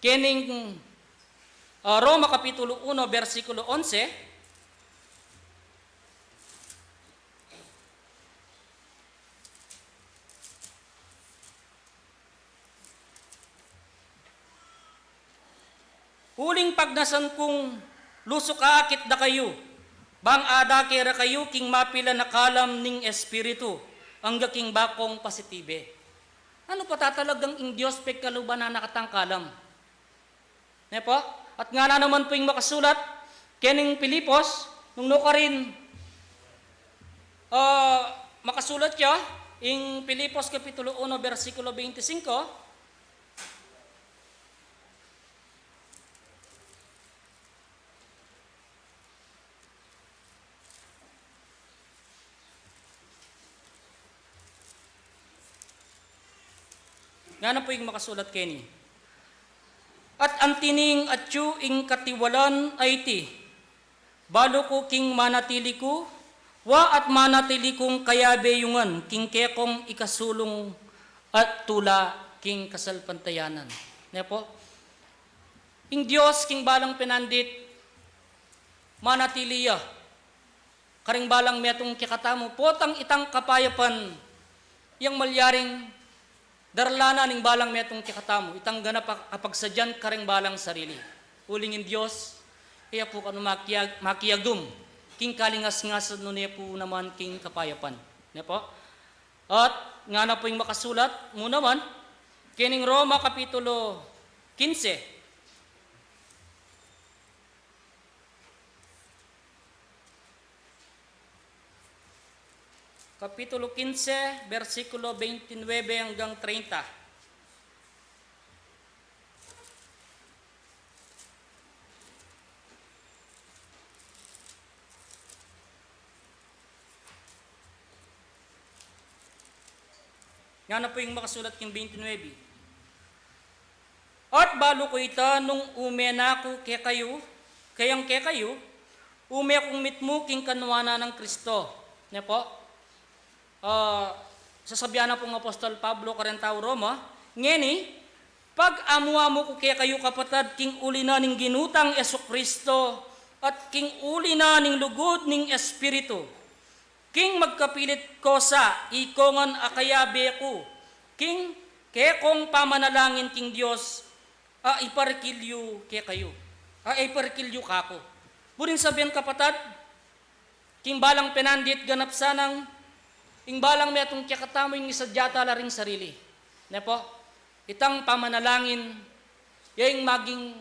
kining Roma Kapitulo 1, versikulo 11, huling pagnasan kong lusok kaakit da kayo, bang ada kera kayo king mapila na kalam ning espiritu, ang king bakong pasitibe. Ano pa tatalagang ing Diyos pagkaluban na nakatangkalam? Ne po? At nga na naman po yung makasulat, kining Pilipos, nung no ka rin, makasulat siya, ing Pilipos Kapitulo 1, versikulo 25, nga na po yung makasulat Kenny. At ang tining at yu ing katiwalan ay ti, balo ko king manatili ko, wa at manatili kong kayabe yungan, king kekong ikasulong at tula king kasalpantayanan. Ne po? Ing Diyos king balang pinandit, manatiliya, karing balang metong kikatamo, potang itang kapayapan, yang malyaring darlana ning balang metong kikatamo, itang ganap kapag sadyan karing balang sarili. Ulingin Diyos, kaya po kano makiyagum, king kalingas-ngas no niya po naman king kapayapan. Ne po? At nga na po yung makasulat, mo naman, kining Roma Kapitulo 15, Kapitulo 15, versikulo 29 hanggang 30. Nga na po yung makasulat yung 29. At balo ko ita nung ume na ako kaya kayo, ume akong mitmo king kanwana ng Kristo. Ne po? Sasabihan na pong Apostol Pablo Karentao Roma, ngeni, pag amuha mo ko kaya kayo kapatad, king uli na ning ginutang Yesu Kristo, at king uli na ning lugod ning Espiritu, king magkapilit ko sa ikongan akayabe ko, king kekong pamanalangin king Diyos, iparikilyo kaya kayo, iparikilyo kako. Burin sabihan kapatad, king balang pinandit ganap sanang ing balang may atong kikatamo yung isadyata la ring sarili. Ne po? Itang pamanalangin, yung maging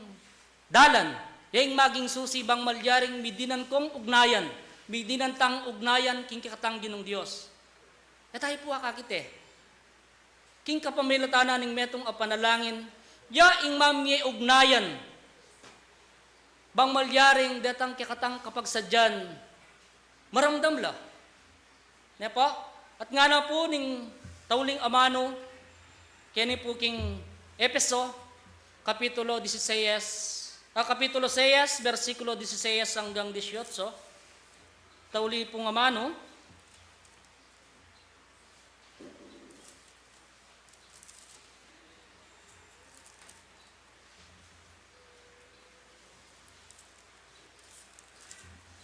dalan, yung maging susi bang malyaring midinan kong ugnayan, midinan tang ugnayan king kikatang ginong Diyos. E tayo po akakit king kapamilatana ning metong apanalangin, ya ing mamye ugnayan, bang malyaring datang kikatang kapag sadyan, maramdam la. Ne po? At nga na po ning tauling amano, kaya po king Epeso, Kapitulo 6, versikulo 16 hanggang 18, tauli pong amano,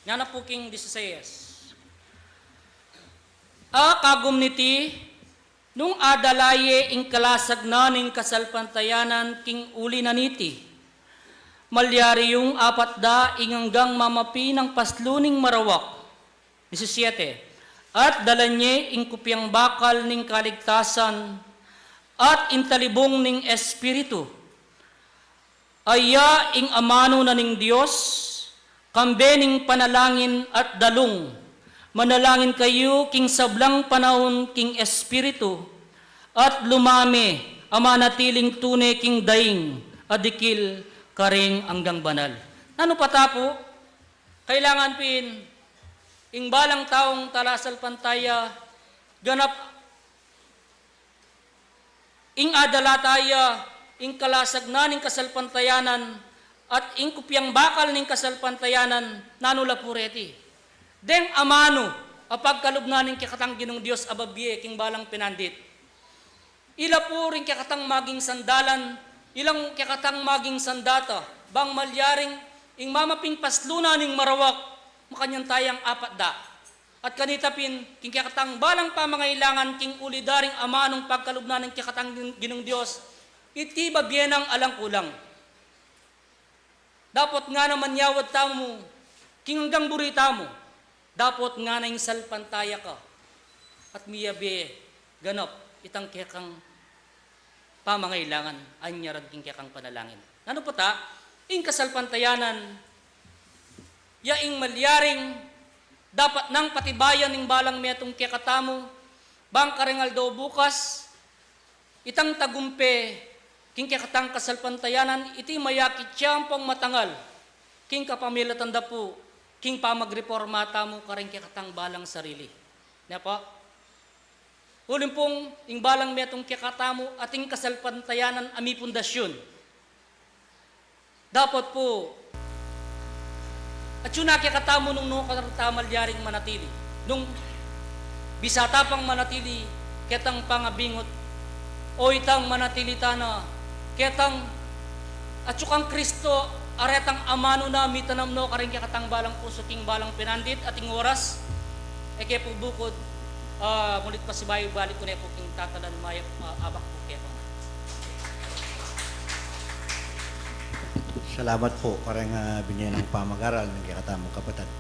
nga na po king 16. Kagum niti, nung adalaye ing kalasag na ning kasalpantayanan king uli na niti, malyari yung apat da inganggang mamapi ng pasluning marawak. 17. At dalanye ing kupyang bakal ning kaligtasan at intalibong ning espiritu. Aya ing amano na ning Diyos, kambe ning panalangin at dalong, manalangin kayo king sablang panahon king espiritu, at lumami amanatiling tunay king daing, adikil karing anggang banal. Ano patapo? Kailangan pin, ing balang taong talasal pantaya, ganap, ing adalataya, ing kalasag na ning kasalpantayanan, at ing kupyang bakal ning kasalpantayanan, nanula pureti. Deng amano, apag kalubnanin kikatang ginong Diyos ababye king balang pinandit. Ila po rin kikatang maging sandalan, ilang kikatang maging sandata, bang malyaring ing mamaping pasluna ning marawak, makanyang tayang apat da. At kanitapin, king kikatang balang pamangailangan, king ulidaring amanong pagkalubnanin kikatang ginong Diyos, iti babyenang alang kulang. Dapat nga naman yawad tamo, king hanggang burita mo, dapat nga na yung salpantaya ka, at miyabe, ganap, itang kekang pamangailangan, anyarag king kekang panalangin. Ano po ta? Ing kasalpantayanan, yaing malyaring, dapat nang patibayan ng balang metong kekatamo, bang karengal daw bukas, itang tagumpe, king kekatang kasalpantayanan, iti mayakit siyang matangal, king kapamilatan da po, king pamagreforma tamo kareng kekatang balang sarili. Niya po? Ulim pong ing balang metong kekatamo ating kasalpantayanan ami pundasyon. Dapat po, at yun na kekatamo nung nukatamal yaring manatili. Nung bisata pang manatili, ketang pangabingot, o itang manatili tana, ketang at sukang Kristo, aretang amano na mitanam no karing kakatang balang puso king balang pinandit ating oras kaya po bukod mulit pa si bayo balik ko na po king tatalan mayak abak po kaya po. Salamat po karang binyan ng pamag-aral ng kakatamong kapatid.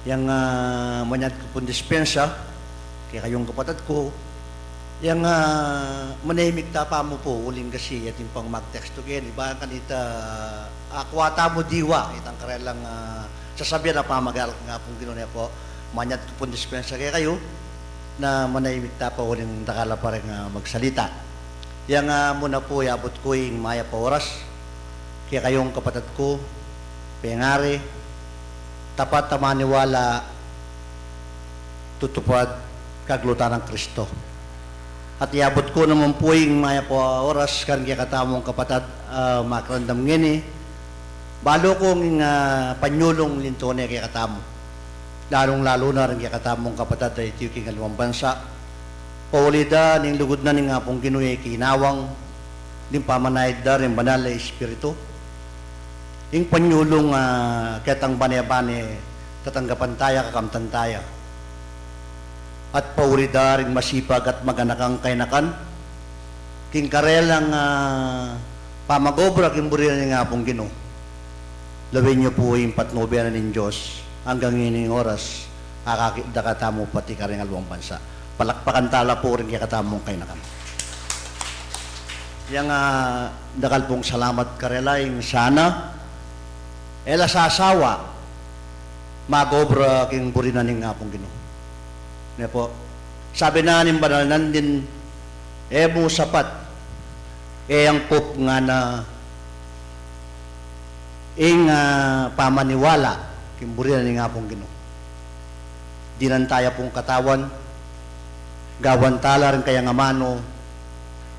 Yang manyad ko pong dispensa, kaya kayong kapatid ko, yang manahimik tapa mo po, uling kasi at yung pang mag-text again, iba kanita, akwata mo diwa, itang karelang sasabihan na pamagal nga pong ginunay po, manyat ko pong dispensa kaya kayo, na manahimik tapa uling nakala pa rin magsalita. Yang muna po, yabot ko yung maya pa oras, kaya kayong kapatid ko, pengari, tapat tamaniwala, tutupad, kaglutan ng Kristo. At iabot ko naman po yung maya po oras kan kaya katamong kapatid makrandam ngini. Balo kong panyulong lintone kaya katamo. Lalong-lalo na rin kaya katamong kapatid ay itiyo king alimang bansa. Paulida ning lugod na ning apong ginuye kinawang ning pamanayad da rin banal na espiritu. Yung panyulong ketang bane-bane tatanggapan taya kakamtan taya. At paurida rin masipag at maganakang kainakan. King karelang pamagobra kimburian nga pong Ginoo. Lawin niyo po yung patnobya ng Diyos hanggang ining oras akakita katamo pati kareng alawang bansa. Palakpakan tala po rin kaya katamong kainakan. Yang dakal pong salamat karela yung sana ela sa asawa magobra king burinan nga pong Ginoo. Niya po, sabi na ni banal nandin, mo sapat, ang pop nga na, pamaniwala, kimburinan ni nga pong Ginoo. Dinantaya pong katawan, gawan tala rin kaya nga mano,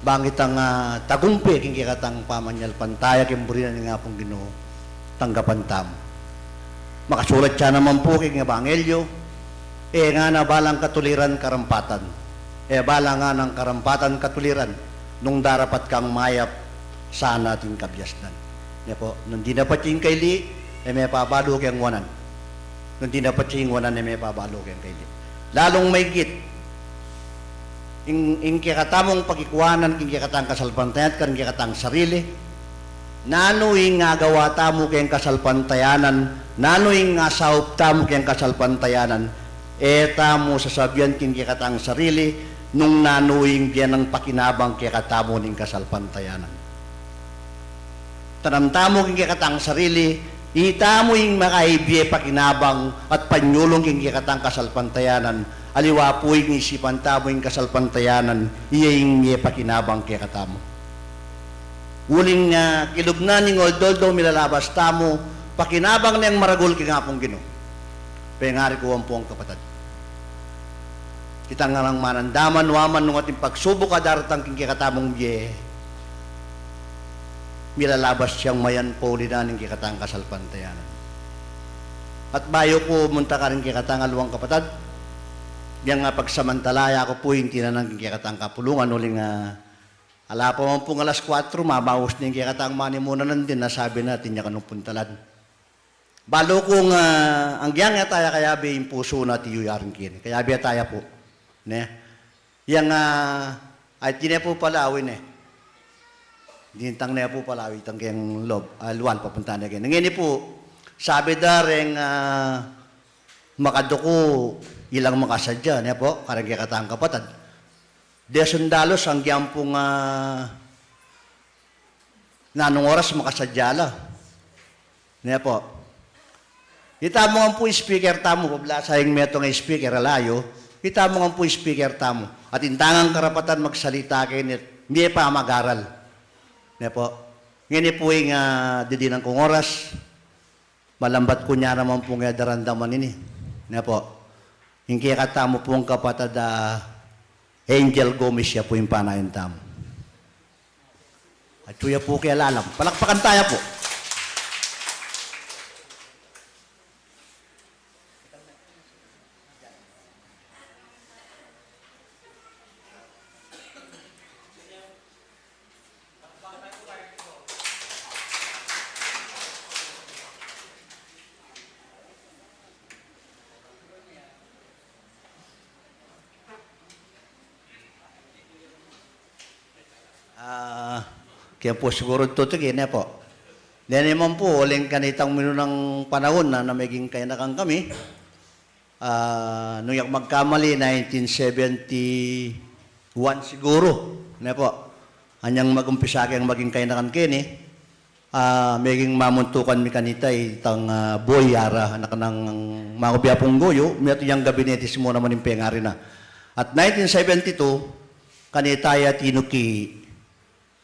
bangit ang tagumpi, king kikatang pamanyal pantaya, kimburinan ni nga pong Ginoo, tanggapan tam. Makasulat siya naman po king Evangelyo, nga na balang katuliran karampatan. Bala nga ng karampatan katuliran nung darapat kang mayap sa nating kabyasnan. Po, nung di dapat yung kaili, may pabalo kang wanan. Nung di dapat yung wanan, may pabalo kang kaili. Lalong may git, ing kikatamong pagikuanan, ing kikatang kasalpantayan, kan kikatang sarili, nano yung nga gawa tamo kayang kasalpantayanan, nano yung nga saup tamo kayang kasalpantayanan, tamo sasabihan king kikatang sarili nung nanuing diyan ng pakinabang kikatamo ning kasalpantayanan. Tanamtamo king kikatang sarili, itamo yung makaibye pakinabang at panyulong king kikatang kasalpantayanan, aliwa po yung isipan tamo yung kasalpantayanan, iya yung miye pakinabang kikatamo. Uling kilubnan ning oldoldo milalabas tamo, pakinabang niyang maragol king apong Ginoo. Pengari ko ang po ang kapatid. Kita nga lang manandaman, waman nung ating pagsubok daratang kikatamong biye, milalabas siyang mayan po nila ng kikatang kasalpantayanan. At bayo ko munta ka rin kikatangaluang kapatad. Yang nga pagsamantalaya ko po yung tinanang kikatang kapulungan uling ala pa man pong alas 4, mabawas na yung kikatang manimunan din nasabi natin niya kanong puntalan. Balo kong ang giyang nga tayo kaya ba yung puso na tiyo yarin kin. Kaya ba tayo po. Ne? Yang ay tinay po palawin Dintang na po palawin itang kayang luwan papunta na kayo. Nangyini po, sabi daring makaduko ilang makasadya. Ne po, karang kikatang kapatad. Desundalos ang giyang pong nanong oras makasadya la. Ne po. Kita mo nga po speaker tamo, pabla sa yung meto nga speaker alayo, kita mo nga po speaker tamo. At intangang karapatan magsalita kayo hindi pa mag-aral. Ne po. Ngayon po yung didinan kong oras, malambat ko niya naman po nga darandaman ini. Ne po. Yung kaya katamo po ang kapatad Angel Gomez siya po yung panayin tamo. At suya po kaya lalam. Palakpakan tayo po. Kaya po siguro tutukin po. Then naman po, uling kanitang minunang panahon na namiging kayo na kang kami. Nung yung magkamali, 1971 siguro. Ne po. Anyang magumpisa kayang maging kayo na kang kini. Maging mamuntukan mi kanita itang boy yara anak ng makubya pong goyo. May ito yung gabinetis mo naman yung pengari na. At 1972, kanita ya tinuki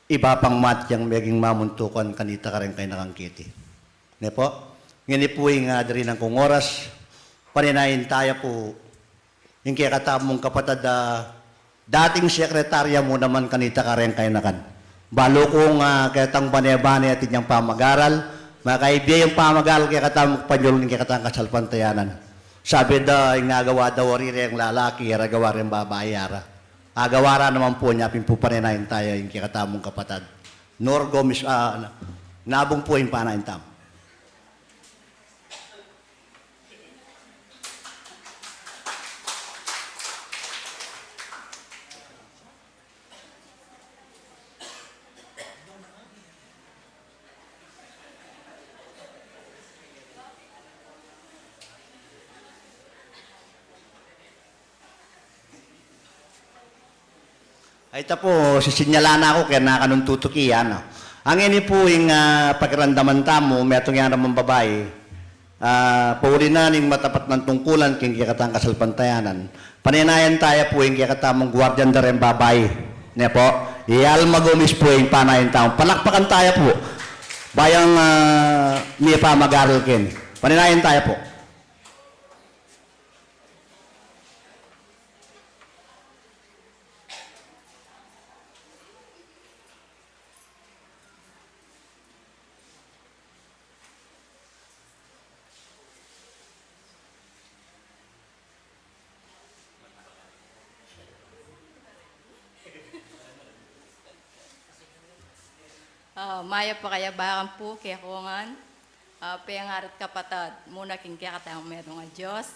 iba pang mat yung maging mamuntukan kanita ka rin kayo nakangkiti. Ne po? Ngayon po yung dari ng kong oras, paninayin tayo po yung kaya katamong kapatad dating sekretarya mo naman kanita ka rin kayo nakan. Balo kong kaya tang banebane at inyang pamag-aral, makaibya yung pamag-aral kaya katamong panyol ng kaya katang kasalpantayanan. Sabi yung nagawa daw rin yung lalaki, gawa rin babae yara. Agawara naman po niya, pinpupaninayin tayo yung kikatamong kapatad. Nor Gomez, nabong po yung panayin tam. Ay ito po, sisinyalan ako kaya nakanong tutukiyan. Ang ini po yung pagkarandaman tamo, may itong yan naman babae, pauli na ning matapat ng tungkulan king kikatang kasalpantayanan. Paninayan tayo po yung kikatamong guardian da rin babae. Ne po, Alma Gomez po yung panayin tamo. Palakpakan tayo po. Bayang niya pa mag-aral kin. Paninayan tayo po. Maya pa kaya bakan po kaya kungan. Pengarat kapatad muna king kaya katang meron nga Diyos.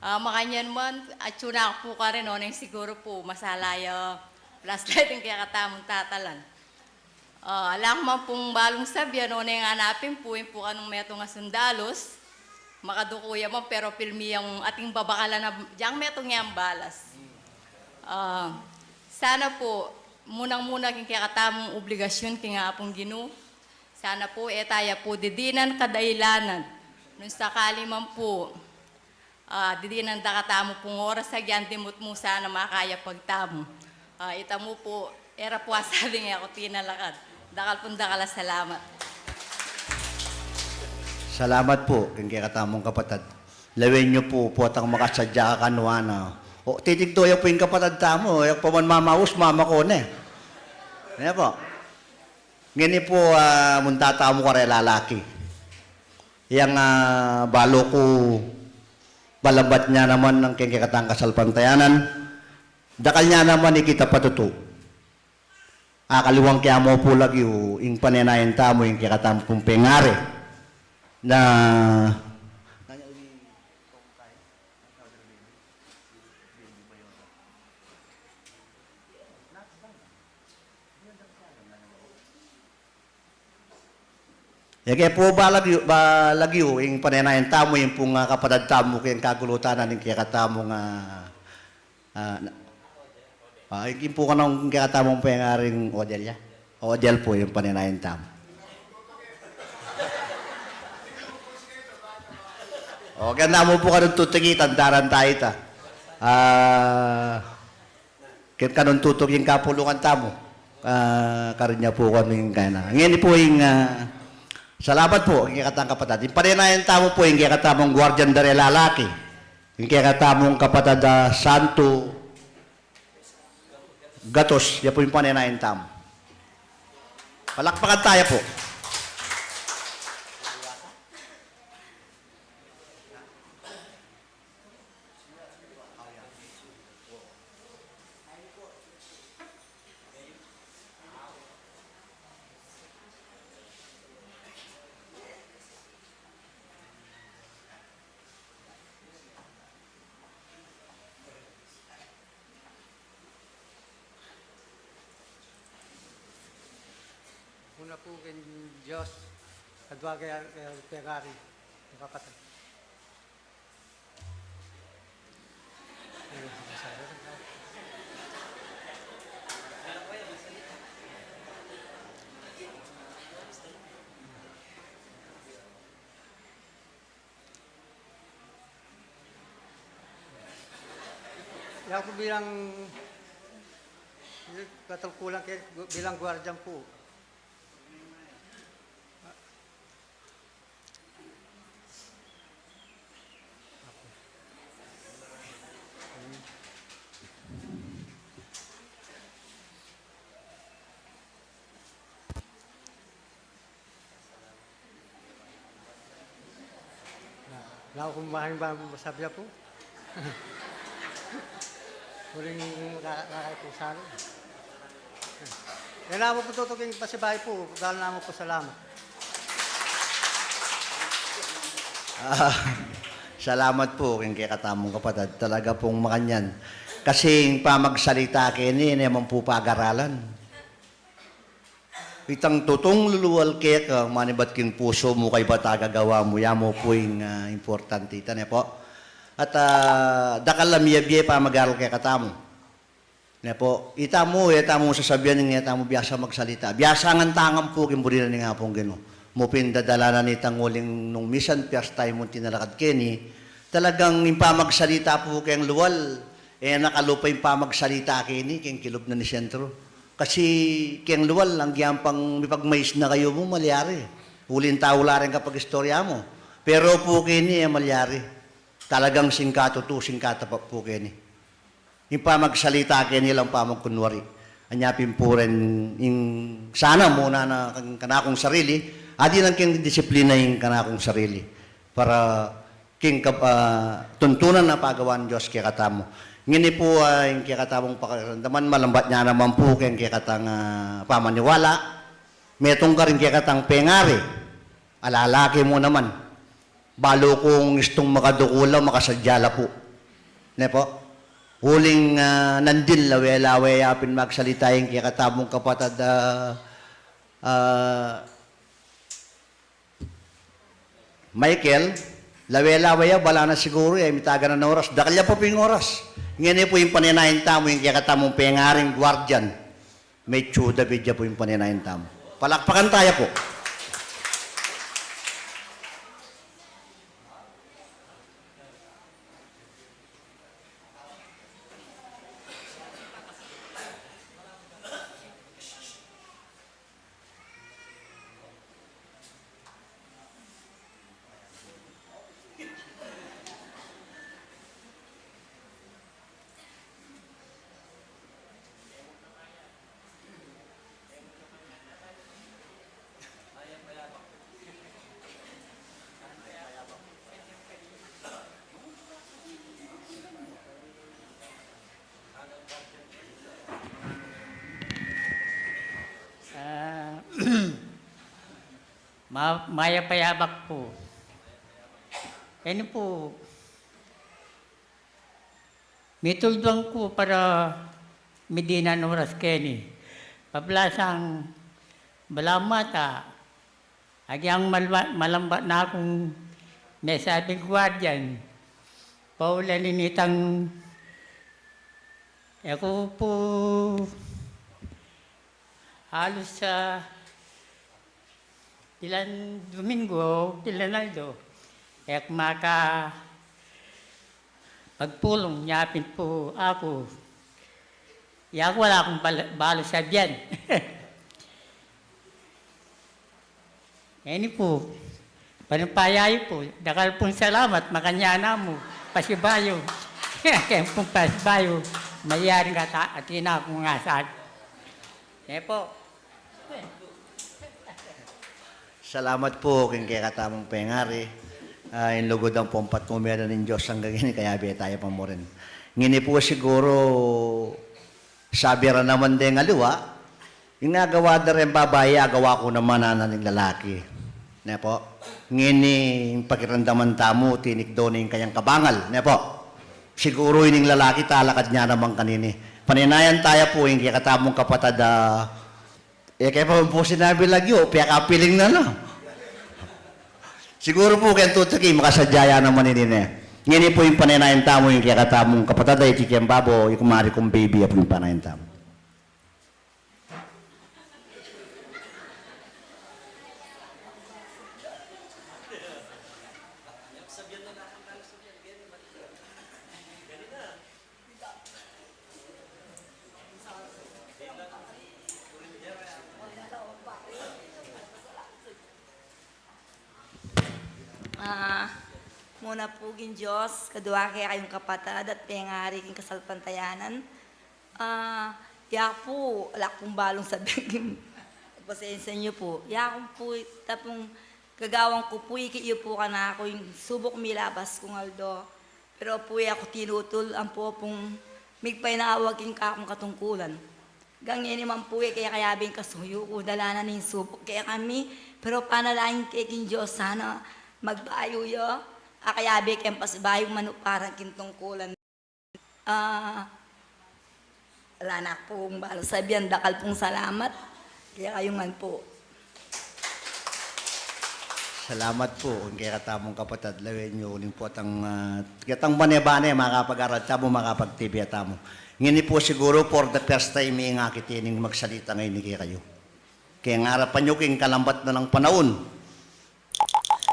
Makanyan man at sunak po ka rin nang siguro po masalaya flashlight yung kaya katamong tatalan. Alam man pong balong sabyan nang hanapin po yung po kanong meto nga sundalos. Makadukuya man pero pilmi yung ating babakalan na diyang metong yang balas. Sana po munang-muna king kaya katamong obligasyon king nga apong Ginoo. Sana po etaya po didinan kadailanan. Nung sakali man po didinan da katamo pong oras sa dimot mo sana makaya pagtamo. Itamo po era po asabi nga ako tinalakad. Dakal pong dakala salamat. Salamat po king kaya katamong kapatad. Lawin niyo po atang makasadya ka kanwana. O titigtoya po yung kapatad tamo. Yung paman mamaus, mama ko na Ngayon po. Ngayon po, muntata mo ka rin lalaki. yang balo ko balabat niya naman ng kikatang kasalpantayanan, dakal niya naman ikita patuto. Akaliwang kaya mo po lagi yung paninayin tamo yung kikatang pong pengari na kaya po balagyo yung pananayan tamo yung pong kapatid tamo kayong kagulutan ng kaya katamo nga yung po ka nung kaya katamong pengaring Odel ya? Odel po yung pananayan tamo. O ganda mo po ka nung tutigitan, daran tayo ta. Kaya ka nung tutok yung kapulungan tamo. Karin niya po kami yung kaya na. Ngayon po yung salamat po, yung katang kapatid. Yung paninayan tamo po, yung katamong guardian dari lalaki. Yung katamong kapatid Santo Gatos, yan po yung paninayan tamo. Palakpakan tayo po. Una po kay Diyos, kadwa kay Pegari, yung kapatid. Yan po katungkulan bilang guardian po. Wala akong masabi po. Huling nakakaipusan. Yan naman po tutuking pasibay po. Dahil naman po salamat. Salamat po kay katamong kapatid. Talaga pong makanyan. Kasi yung pamagsalita kini, naman po pag-aralan. Itang tutong luluwal kaya ka, manibat king puso mo kay bata gagawa mo, yan mo po yung importante. Ito po. At dakal lamiyabye pa mag-aral kaya katamo. Ne po, ita mo sasabihan ng ita mo biyasa magsalita. Biyasa ng tangan po, kimburinan nga pong gino. Mupin dadalanan itang uling nung mission, first time mo tinalakad kini, talagang yung pamagsalita po kayang luwal, nakalupa yung pamagsalita kini, kayang kilob na ni sentro. Kasi kayang luwal, ang pang mipagmais na kayo mo, malyari. Hulin tao rin kapag istorya mo. Pero po kini, malyari. Talagang singkato pa po kini. Yung pamagsalita kini lang pamagkunwari. Anyapin po rin, yung sana muna na kanakong sarili, adi lang kayong disiplina yung kanakong sarili. Para king tuntunan na pagawaan Diyos kaya katamo. Ngini po yung kikatamong pakaramdaman, malambat niya naman po kayong kikatang pamaniwala. Metong ka rin kikatang pengari. Alalaki mo naman. Balo kung istong makadukula, makasadyala po. Ne po? Huling nandin, lawe-lawe, yapin magsalita yung kikatamong kapatid Michael, lawe-lawe, bala na siguro, mitaga na ng oras. Dakalya po yung oras. Ngayon po yung paninayin tamo, yung kakatamong pengaring guardian. May tsuda bidya po yung paninayin tamo. Palakpakan tayo po. Maya Payabak po. Ano po, may tuldang ko para Medina Noras Kenny. Pablasang balamata, agyang malambat na akong may sabing guardian. Paulalinitang ako po halos sa ilan Domingo, Tilanaldo, maka pagpulong nyapin po ako. Yak wala akong balo sa biyan. Ini po, panampayayo po, dakal pong salamat, makanyana mo, pasibayo. Kaya pong pasibayo, mayaring kata at ina akong ngasad. Po. Salamat po kung kaya katamong pengari. In lugod ang pompat mo meron ng Diyos hanggang ini, kaya biya tayo pa mo rin. Ngini po siguro, sabi rin naman din aliwa, yung nagawa na rin babae, agawa ko naman na ng lalaki. Ne po? Ngini, yung pakiramdaman tamo, tinik doon yung kayang kabangal. Ne po? Siguro yung lalaki, talakad niya naman kanini. Paninayan tayo po, yung kaya katamong kapatid, kaya pa po sinabi lagi, piya kapiling na no. Siguro po kaya tutuki, makasadyaya naman ini. Ngini po yung paninayan tamo, yung kaya katamong kapatid, yung kikiyang babo, yung kumari kong baby, yung paninayan tamo. Muna po gin Diyos, kadua kaya kayong kapatad at pengari king kasalpantayanan. Ya po, alak pong balong sabihin. Pasensya niyo po. Ya akong po, tapong gagawang ko po, ikiyo po ka na ako yung subok milabas kong aldo. Pero po ako tinutul, ang po pong migpay na awagin ka akong katungkulan. Ganyan naman po kaya kayabing kasuyo ko, dalanan ng subok kaya kami. Pero panalangin kay king Diyos, sana magbayo yo. Akayabi kayang pasibayong manuparang kintungkulan. Wala na pong balo sabihan, dakal pong salamat. Kaya kayo man po. Salamat po, kung kaya katamong kapatid, lawin nyo uling po atang kitang bane-bane, makapag-aral tamo, makapag-TV tamo. Ngini po siguro, for the first time, may nga kitining magsalita ngayon ni kayo. Kaya ngarapan nyo, king kalambat na ng panahon,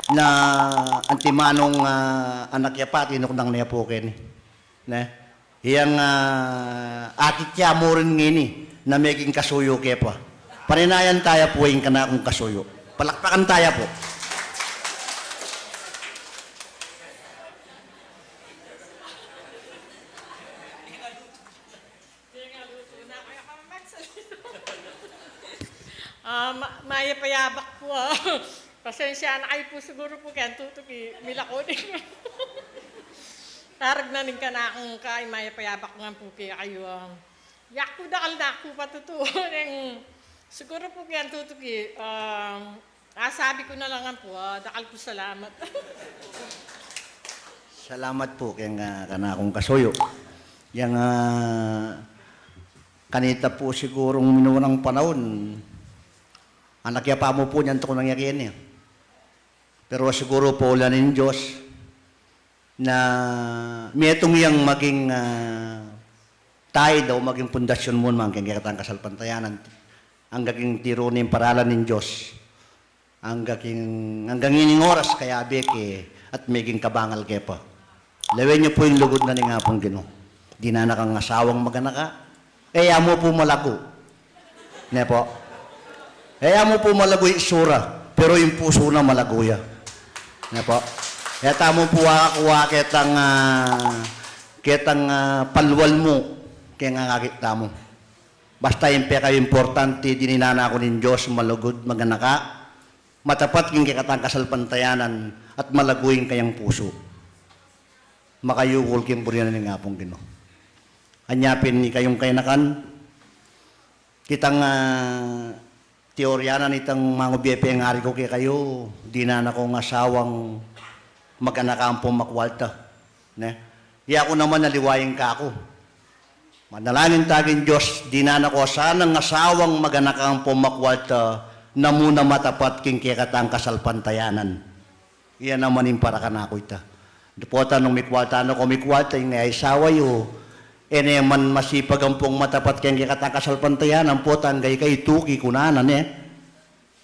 na antimanong anak ya pati nuk nang niya po ken ne yang atit ya mo rin ngini na making kasuyo ke pa paninayan tayo po yung kana kong kasuyo, palakpakan tayo po. Maya Payabak po. Pasensya na kayo po siguro po kaya tutuki milakoning. Tarag na rin ka na akong kay Maya Payabak nga po kaya kayo. Yak po dakal na ako patutuon. Siguro po kaya tutuki. Sabi ko na lang po, dakal po salamat. Salamat po kaya kana akong kasuyo. Yang kanita po sigurong minuunang panahon, anak ya pa mo po niyan ito kung nangyakin niya. Pero siguro po ulan ng Diyos na may itong yang maging tayo daw, maging pundasyon mo naman kaya katang kasalpantayanan. Ang gaging tiro ng paralan ng Diyos. Hanggang ining oras kaya beke at maging kabangal kaya pa. Lawin niyo po yung lugod na nga pong Ginoo. Di na nakang asawang maganaka. Kaya mo po malago. Ne po. Kaya mo po malago yung isura, pero yung puso na malaguya. Ne po. Kaya tamo po akakuha ketang palwal mo, kaya nga kakita mo. Basta yung peka importante, dininana ko ng Diyos, malugod, maganaka, matapat yung kikatang kasalpantayanan, at malaguin kayang puso. Makayukol kayong buriyan ng ngapong Ginoo. Anyapin ni kayong kainakan, kitang teorya na nitang mga BFP ang ari ko kay kayo, di na akong asawang mag-anak po makwalta. Ne? Di ako naman naliwayin ka ako. Manalangin tagin Diyos, di na ako sanang asawang mag-anak po makwalta na muna matapat king kikatang kasalpantayanan. Iyan naman yung para ka na ako ita. Dupota nung mikwalta na ko mikwalta, yung ay sawayo, man masipag ang pong matapat king kikatang kasalpantayanan, potang gay kay tuki kunanan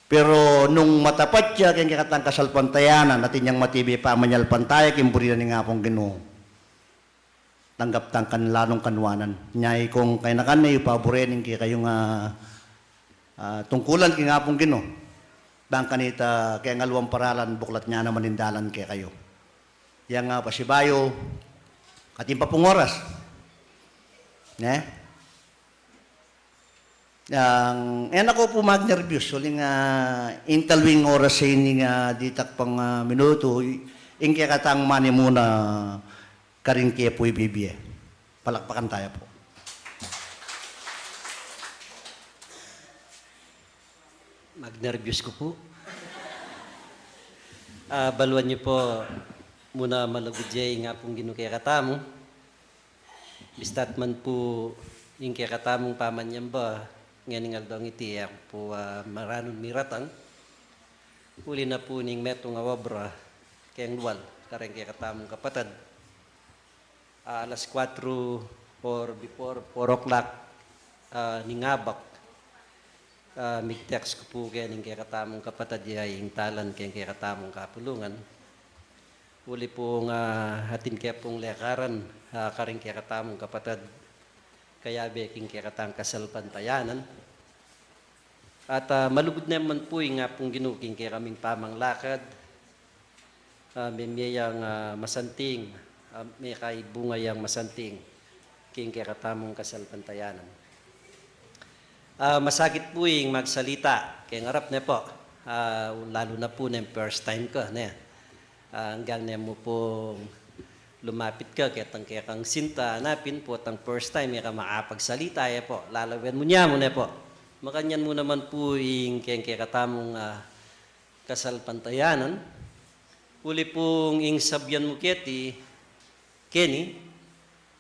Pero nung matapat siya king kikatang kasalpantayanan, natin yung matibi pa manyalpantaya, kimburinan ni nga pong Ginoo. Tanggap tang kanlalong kanwanan. Nyay kung kay nakan na ipaborenin kay kayong tungkulan kay nga pong Ginoo. Bang kanita kaya nga luwang paralan buklat niya na manindalan kay kayo. Yang pasibayo kating pa pong oras. Ne? Yang ako po mag-nervyos uling intalwing oras sa ini nga ditak pang minuto ingke katang mani muna karing kaya po ibibie. Palakpakan tayo po. Mag-nervyos ko po. Baluan niyo po muna malagudjay nga pong ginukaya katamo. Bistat man po yung kaya katamong pamanyam ba, nganingal daw iti, ako po maranon miratang. Uli na po ning metong awabra, kayang luwal, kareng kaya katamong kapatad. Alas 4 or before 4 o'clock, ningabak. Mig-text ko po ganing kaya katamong kapatad ay yung talan kaya katamong kapulungan. Uli po nga hatin kaya pong lekaran, karing kaya katamong kapatad, kaya beking kaya katang kasalpantayanan. At malugod naman po yung nga pong ginuking kaya kaming pamang lakad, may miyang masanting, may kay bungayang masanting, kaya katamong kasalpantayanan. Masakit po yung magsalita. Kaya ngarap na po. Lalo na po na yung first time ko. Hanggang na mo po lumapit ka. Kaya kang sinta hanapin po. Tang first time ka makapagsalita. Po. Lalawin mo niya mo na po. Makanyan mo naman po yung kaya katamong kasalpantayanan. Uli pong yung sabyan mo Kenny,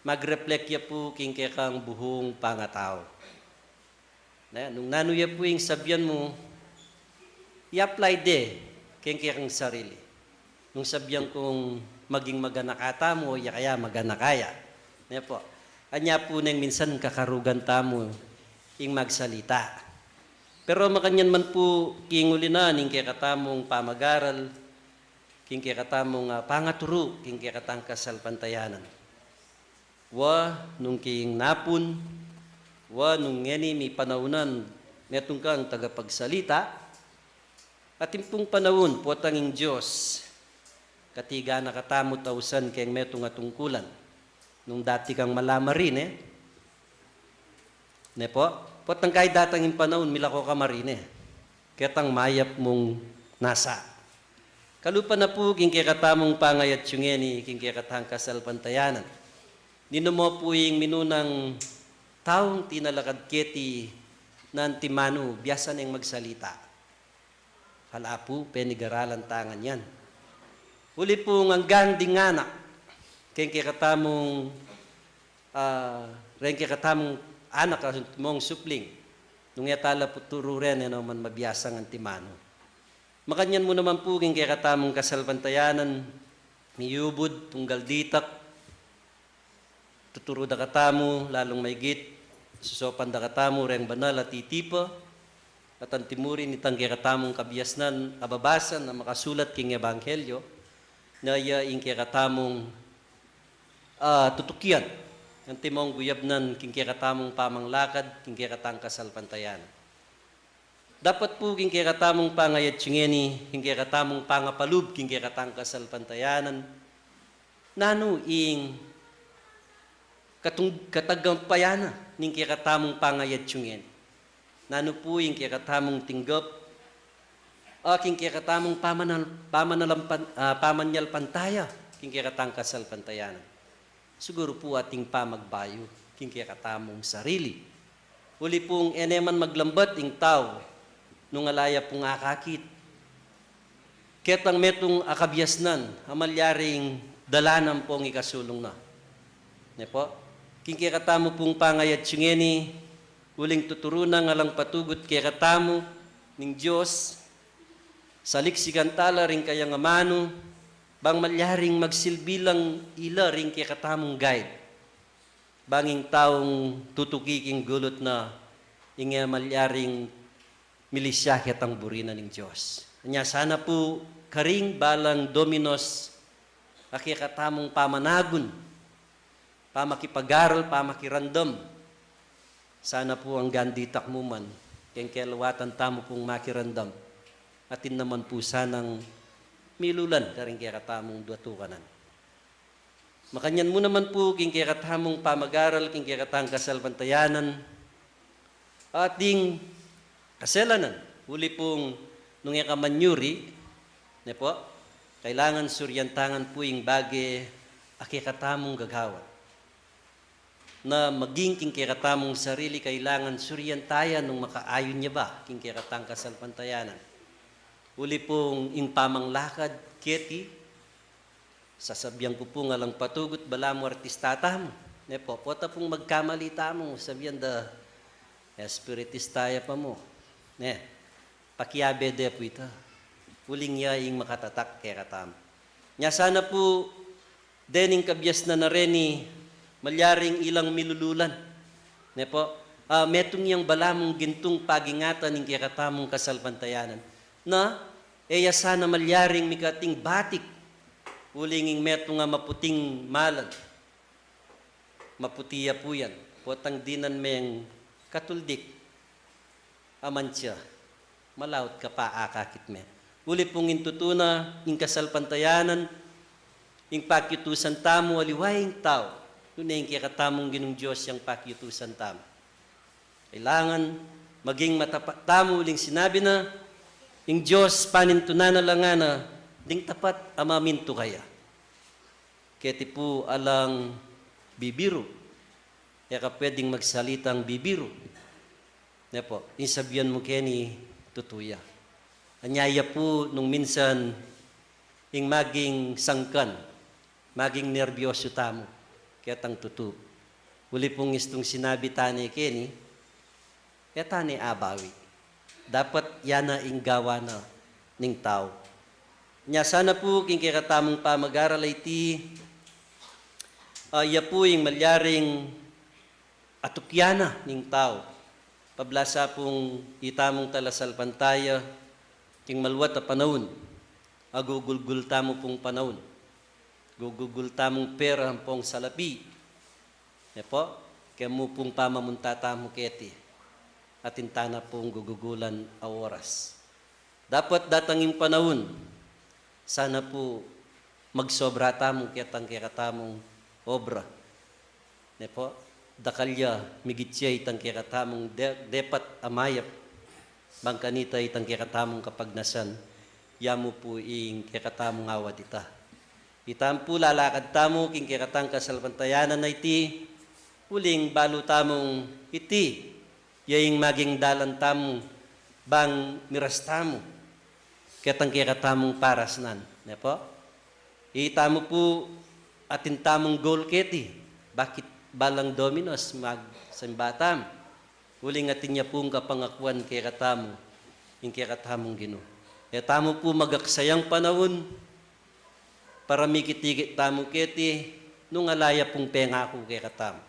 mag-reflect ya po kaya kang buhong pangatao. Nung nanuya po yung sabyan mo, i-apply kaya kang sarili. Nung sabyan kong maging maganakata mo, kaya maganakaya. Po. Anya po nang minsan kakarugan tamo yung magsalita. Pero makanyan man po kingulina ning kaya katamong pamagaral, king kaya katamong pangaturo, king kaya katang kasalpantayanan. Nung king napun, nung ngeni may panaunan netong kang tagapagsalita at impong panahon potanging Diyos katiga nakatamo tausan kayang metong atungkulan nung dati kang malamarin ne po potang kay datang yung panahon milako ka marine ketang mayap mong nasa kalupa na po king kaya katamong pangayat yung ngeni king kaya katang kasalpantayanan nino mo po yung minunang taong tinalakad keti na antimano, biyasan yung magsalita. Hala po, penigaralan tangan yan. Uli po hanggang dinganak, kaya katamong anak mong supling, nung yatala po turo rin, man mabiyasang antimano. Makanyan mo naman po, kaya katamong kasalpantayanan, miyubod, tunggal ditak, tuturo da katamu, lalong maigit, susopan da katamu, reng banal at titipa, at ang timurin itang kaya katamong kabiyasnan, kababasan na makasulat king ebanghelyo, na iyaing kaya katamong tutukyan, ang timong guyabnan king kaya katamong pamanglakad, king kaya katang kasalpantayan. Dapat po king kaya katamong pangayat tsingeni, king kaya katamong pangapalub, king kaya katang kasalpantayanan, nano ing katagampayana ning kaya katamong pangayat tsungen. Nano po yung kaya katamong tinggap, aking kaya katamong pamanyal pantaya, king kaya katang kasalpantayanan. Siguro po ating pamagbayo, king kaya katamong sarili. Uli pong eneman maglambat ing tao, nung alaya pong akakit. Ketang metong akabyasnan, amalyaring dalanan pong ikasulong na. Ne po? Kingkikatamo pong pangayat syungeni, uling tuturunan alang patugot kikatamo ning Diyos, saliksikan tala rin kayang amano, bang malyaring magsilbilang ila rin kikatamong guide. Banging taong tutukiking gulot na inga malyaring milisyakit ang burina ng Diyos. Anya sana po karing balang dominos akikatamong pamanagon, pamakipagaral, pamakirandam. Sana po ang gandi takmuman, kaya kelawatan tamo pong makirandam. Atin naman po sanang milulan karing kikatamong duatukanan. Makanyan mo naman po king kikatamong pamagaral, king kikatang kasalbantayanan, ating kasalanan. Huli pong nung ikamanyuri, ne po, kailangan suryantangan po yung bagay akikatamong gagawat. Na maging king kikatamong sarili, kailangan suryantayan nung makaayon niya ba, king kikatang kasalbantayanan. Huli pong yung pamanglakad, keti, sasabihan ko po nga lang patugot, bala mo artistata mo. Ne po, pota pong magkamalita mo, sabihan da, espiritistaya pa mo. Ne, pakiabe de po ito. Huling niya yung makatatak kaya katam. Nya sana po, dening kabyas na nareni, malyaring ilang milululan. Ne po, metong yung balamong gintong pagingatan ng kaya katamong kasalpantayanan. Na, eya sana malyaring mikating batik, ulinging meto nga maputing malag. Maputiya po yan. Potang dinan meng katuldik. Amansya. Malawat ka pa akakit me. Uli pong intutuna, ing kasalpantayanan, ing pakyutusan tamo, aliwaying tao. Yun yung kikatamong ginong Diyos yung pakyutusan tamo. Kailangan maging matapat tamo, uling sinabi na, ing Diyos panintunan na lang na, ding tapat amaminto kaya. Keti po alang bibiro. Kaya ka pwedeng magsalitang bibiro. Ne po, insabihan mo keni tutuya. Anyaya po nung minsan ing maging sangkan, maging nervyoso tamo. Kaya tang tutu. Uli pong istong sinabi tani keni, kaya tani abawi. Dapat yana ing gawa na ning tao. Nya sana po king kikatamong pamag-aral iti ya po yung malyaring atukyana ning tao. Pablasa pong itamong talasal pantaya king malwat a panahon. Agugulgul tamo pong panahon. Gugugul tamong pera pong salapi. Ne po, kaya mo pong pamamunta tamo keti. Atintana pong gugugulan a oras. Dapat datanging panahon, sana po magsobra tamong kitang kikatamong obra. Ne po, dakalya migitsya itang kikatamong depat amayap, bangkanita itang kikatamong kapagnasan, yamu po ing kikatamong awad ita. Itam po lalakad tamo king kikatang kasalpantayanan na iti, uling balo tamong iti, yaing maging dalan tamong bang miras tamo, kitang kikatamong parasnan. Ne po? Itamo po atin tamong goal keti. Bakit balang dominos magsambatam? Uling atin niya pong kapangakuan kay katamo, yung kay katamong Ginoo. Kaya tamo po magaksayang panahon para mikitigit tamo keti nung alaya pong pengako kay katamo.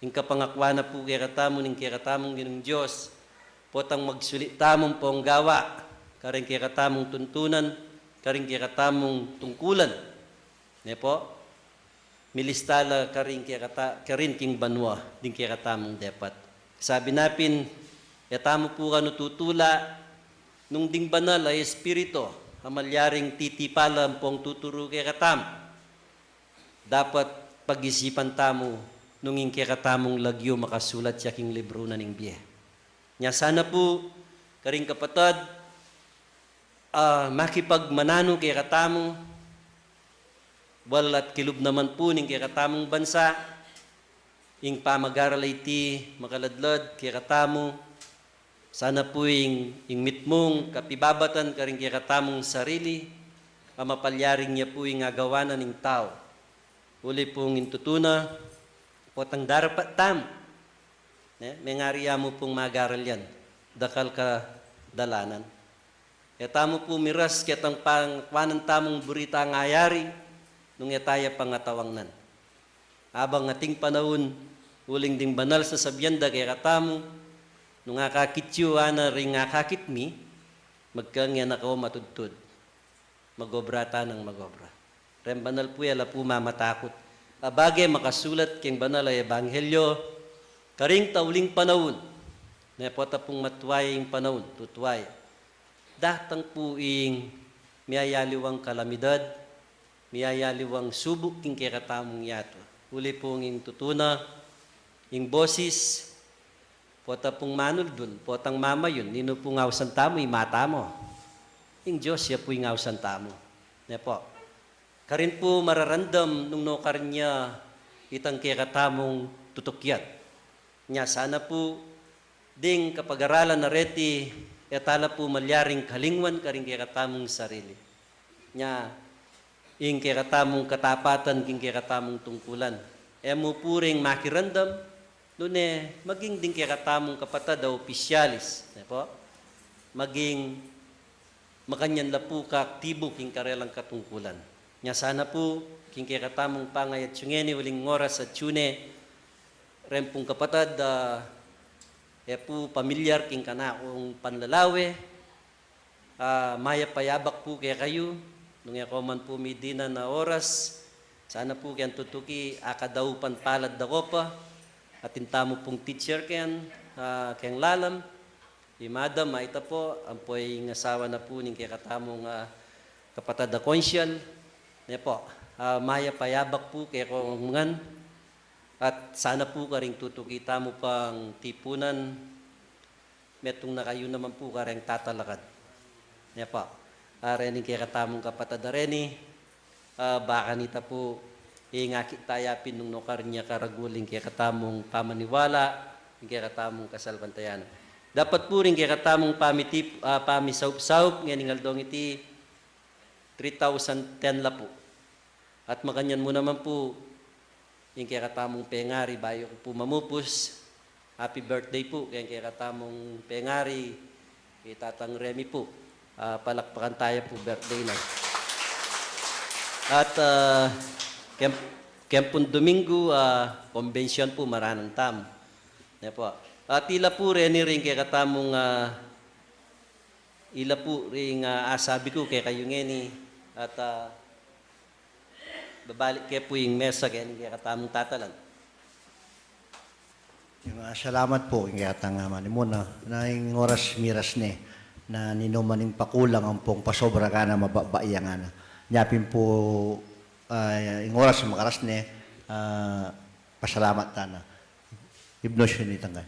Yung kapangakuan na po kay katamo, yung kay katamong Ginoong Diyos, potang magsulit tamong pong gawa, karing kay katamong tuntunan, karing kay katamong tungkulan. Ne po? Milistala karing king banwa, din kay katamong depat. Sabi napin, etamo po kano tutula, nung ding banal ay espiritu, amalyaring titipalam pong tuturo kay katam. Dapat pag-isipan tamo, nung ing kay katamong lagyo makasulat siya king libro na ning biye. Nya sana po, karing kapatad, makipagmanano kay katamo, walat kilub naman po ning kay katamong bansa, ing pamag-aral iti makaladlad kay katamo, Sana po yung mitmong kapibabatan karing kikatamong sarili, ang mapalyaring niya po yung agawanan ng tao. Uli pong intutuna, potang darapat tam. May ngariya mo pong magaral yan. Dakal ka dalanan. Kaya mo po miras, kaya tang pangkwanan tamong burita ang ayari, nung yataya pangatawang nan. Habang ating panahon, uling ding banal sa sabyanda, kaya katamo, nung akakityo na ring akakitmi, magkangyan ako matudtud. Magobrata ng magobra. Rem banal po yala po mamatakot. Abage makasulat king banal ay ebanghelyo, karing tauling panahon, na pota pong matuway yung panahon, tutuway. Datang po ing miyayaliwang kalamidad, miyayaliwang subok king kikatamong yato. Uli pong ing tutuna, ing bosis, pota pong manul dun, potang mama yun, nino pong awsan tamo, imata mo. Ing Diyos, siya po yung awsan tamo. Ne po. Karin po mararandam nung no karinya itang kikatamong tutukyat. Nya sana po ding kapag-aralan na reti etala po malyaring kalingwan karing kikatamong sarili. Nya ing kikatamong katapatan king kikatamong tungkulan. Emo puring makirandam nune maging ding kikatamong kapatad o opisyalis. Ne po. Maging makanyan la po ka aktibo king karelang katungkulan. Nya sana po, king kikatamong pangay at syungeni, waling oras at syune, rempong kapatad, po pamilyar king kanakong panlalawe, maya payabak po kaya kayo, nung ako man po midina na oras, sana po kayang tutuki, akadaw panpalad dako pa, at intamo pong teacher kayang lalam, madam, maita po, ang po yung asawa na po ning kikatamong kapatad na konsyal, ne po, maya payabak po kaya ngan at sana po karing tutukita mo pang tipunan metong na kayo naman po karing tatalakad. Ne po, rening kaya katamong kapatad na reni, baka nita po ingakit tayapin nung nukar niya karaguling kaya katamong pamaniwala, kaya katamong kasalbantayan. Dapat po rin kaya katamong pamisaup-saup, ngayon ngaldong iti 3,010 la po. At makanyan mo naman po, yung kaya katamong pengari, bayo ko po mamupus. Happy birthday po, kaya katamong pengari, kay Tatang Remy po. Palakpakan tayo po, birthday na. At kempon Domingo, convention po, maranang tam. Yan po. At ila po rin kaya katamong ila po rin asabi ko kaya kayo ngeni at babalik kayo po yung mesa kaya katamong tatalan. Salamat po kaya katang manimuna na yung oras miras ne na ninumaning pakulang ang pong pasobra ka na mababaiyan nga na. Nyapin po yung oras makaras ne pasalamat na. Ibnos yun itanggal.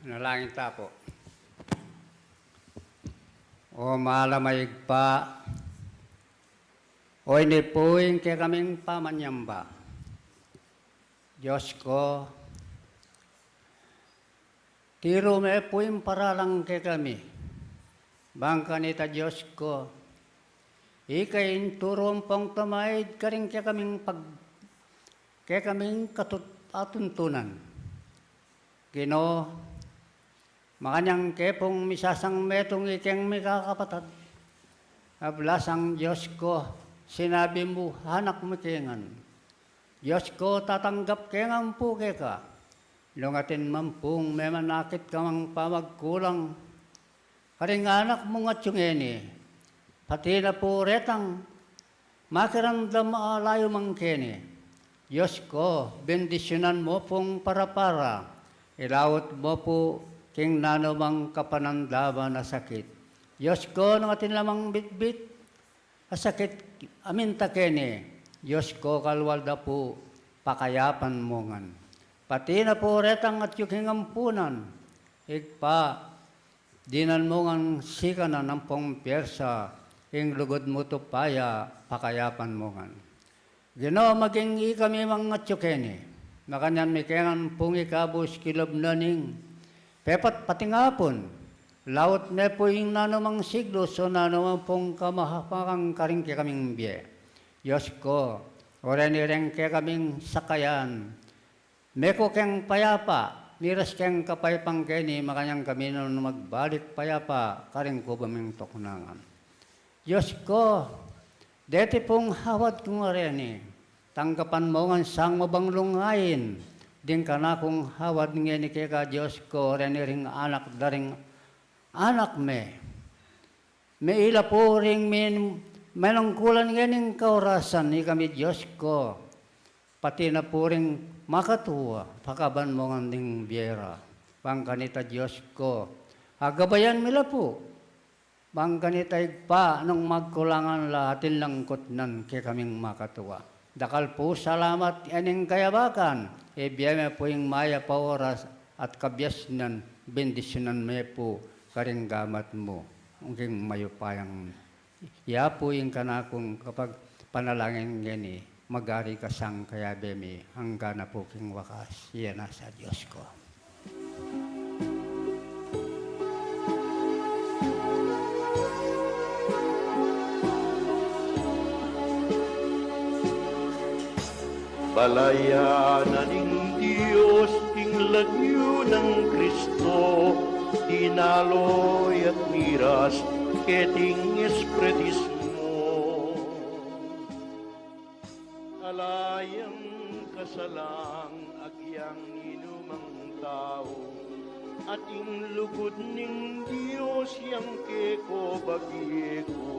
Nalangin tapo. O malamayig pa, o inipuin kay kaming pamanyamba. Diyos ko, tiro me puin paralang kay kami. Bangka nita Diyos ko, ikain turon pang tamaid ka rin kay kaming atuntunan. Gino, makanyang kepong misasang metong ikeng may kakapatad. Ablasang Diyos ko, sinabi mo, hanak mo kengan. Diyos ko, tatanggap kengan po ka. Lungatin mampung, may manakit ka mang pamagkulang. Karing anak mo nga tiyungeni, pati na po retang, makiramdam alayo mang keni. Diyos ko, bendisyonan mo pong para-para. Ilawot mo po king nanumang kapanandaba na sakit. Diyos ko, nang atin lamang bitbit, asakit aminta kene. Diyos ko, kalwalda po, pakayapan mo ngan. Pati na po retang at yuking ampunan. Igpa, dinan mo ngang sikanan ng pong pyersa, ing lugod mo tupaya, pakayapan mo ngan. Gino, maging kami mga tsukeni. Makanyan mi kengan pong ikabos kilob naning. Pepat pati ngapon. Laut me po yung nanumang siglo so nanumang pong kamahapakang karingke kaming biye. Diyos ko, oren-ireng ke kaming sakayan. Meko keng payapa, niras keng kapaypang keni, makanyang kami nun magbalik payapa, karing ko baming toknangan. Diyos ko, deti pong hawad kong areni, tanggapan mo nga sang mabanglungayin, din ka na kong hawad ngeni ka Diyos ko, reniring anak daring anak me. May ila po ring manangkulan ngening kaurasan ni kami Diyos ko, pati na po ring makatuwa, pakaban mo nga ding biyera, pangkanita Diyos ko, agabayan mila po, pangkanita igpa nung magkulangan lahatin langkot nan kay kaming makatuwa. Dakal po salamat yaning kayabakan. Ibiyame po yung maya pa oras at kabyas nan bendisyonan me po karing gamat mo. Ungking mayupayang ya po yung kanakong kapag panalangin gani magari kasang kaya bemi hanggang na po king wakas. Yan na sa Diyos ko. Palayanan ng Diyos, inglagyo ng Kristo, dinaloy at miras, keting espretismo. Alayang kasalang agyang inumang tao, at inlugod ng Diyos yang keko bagieko.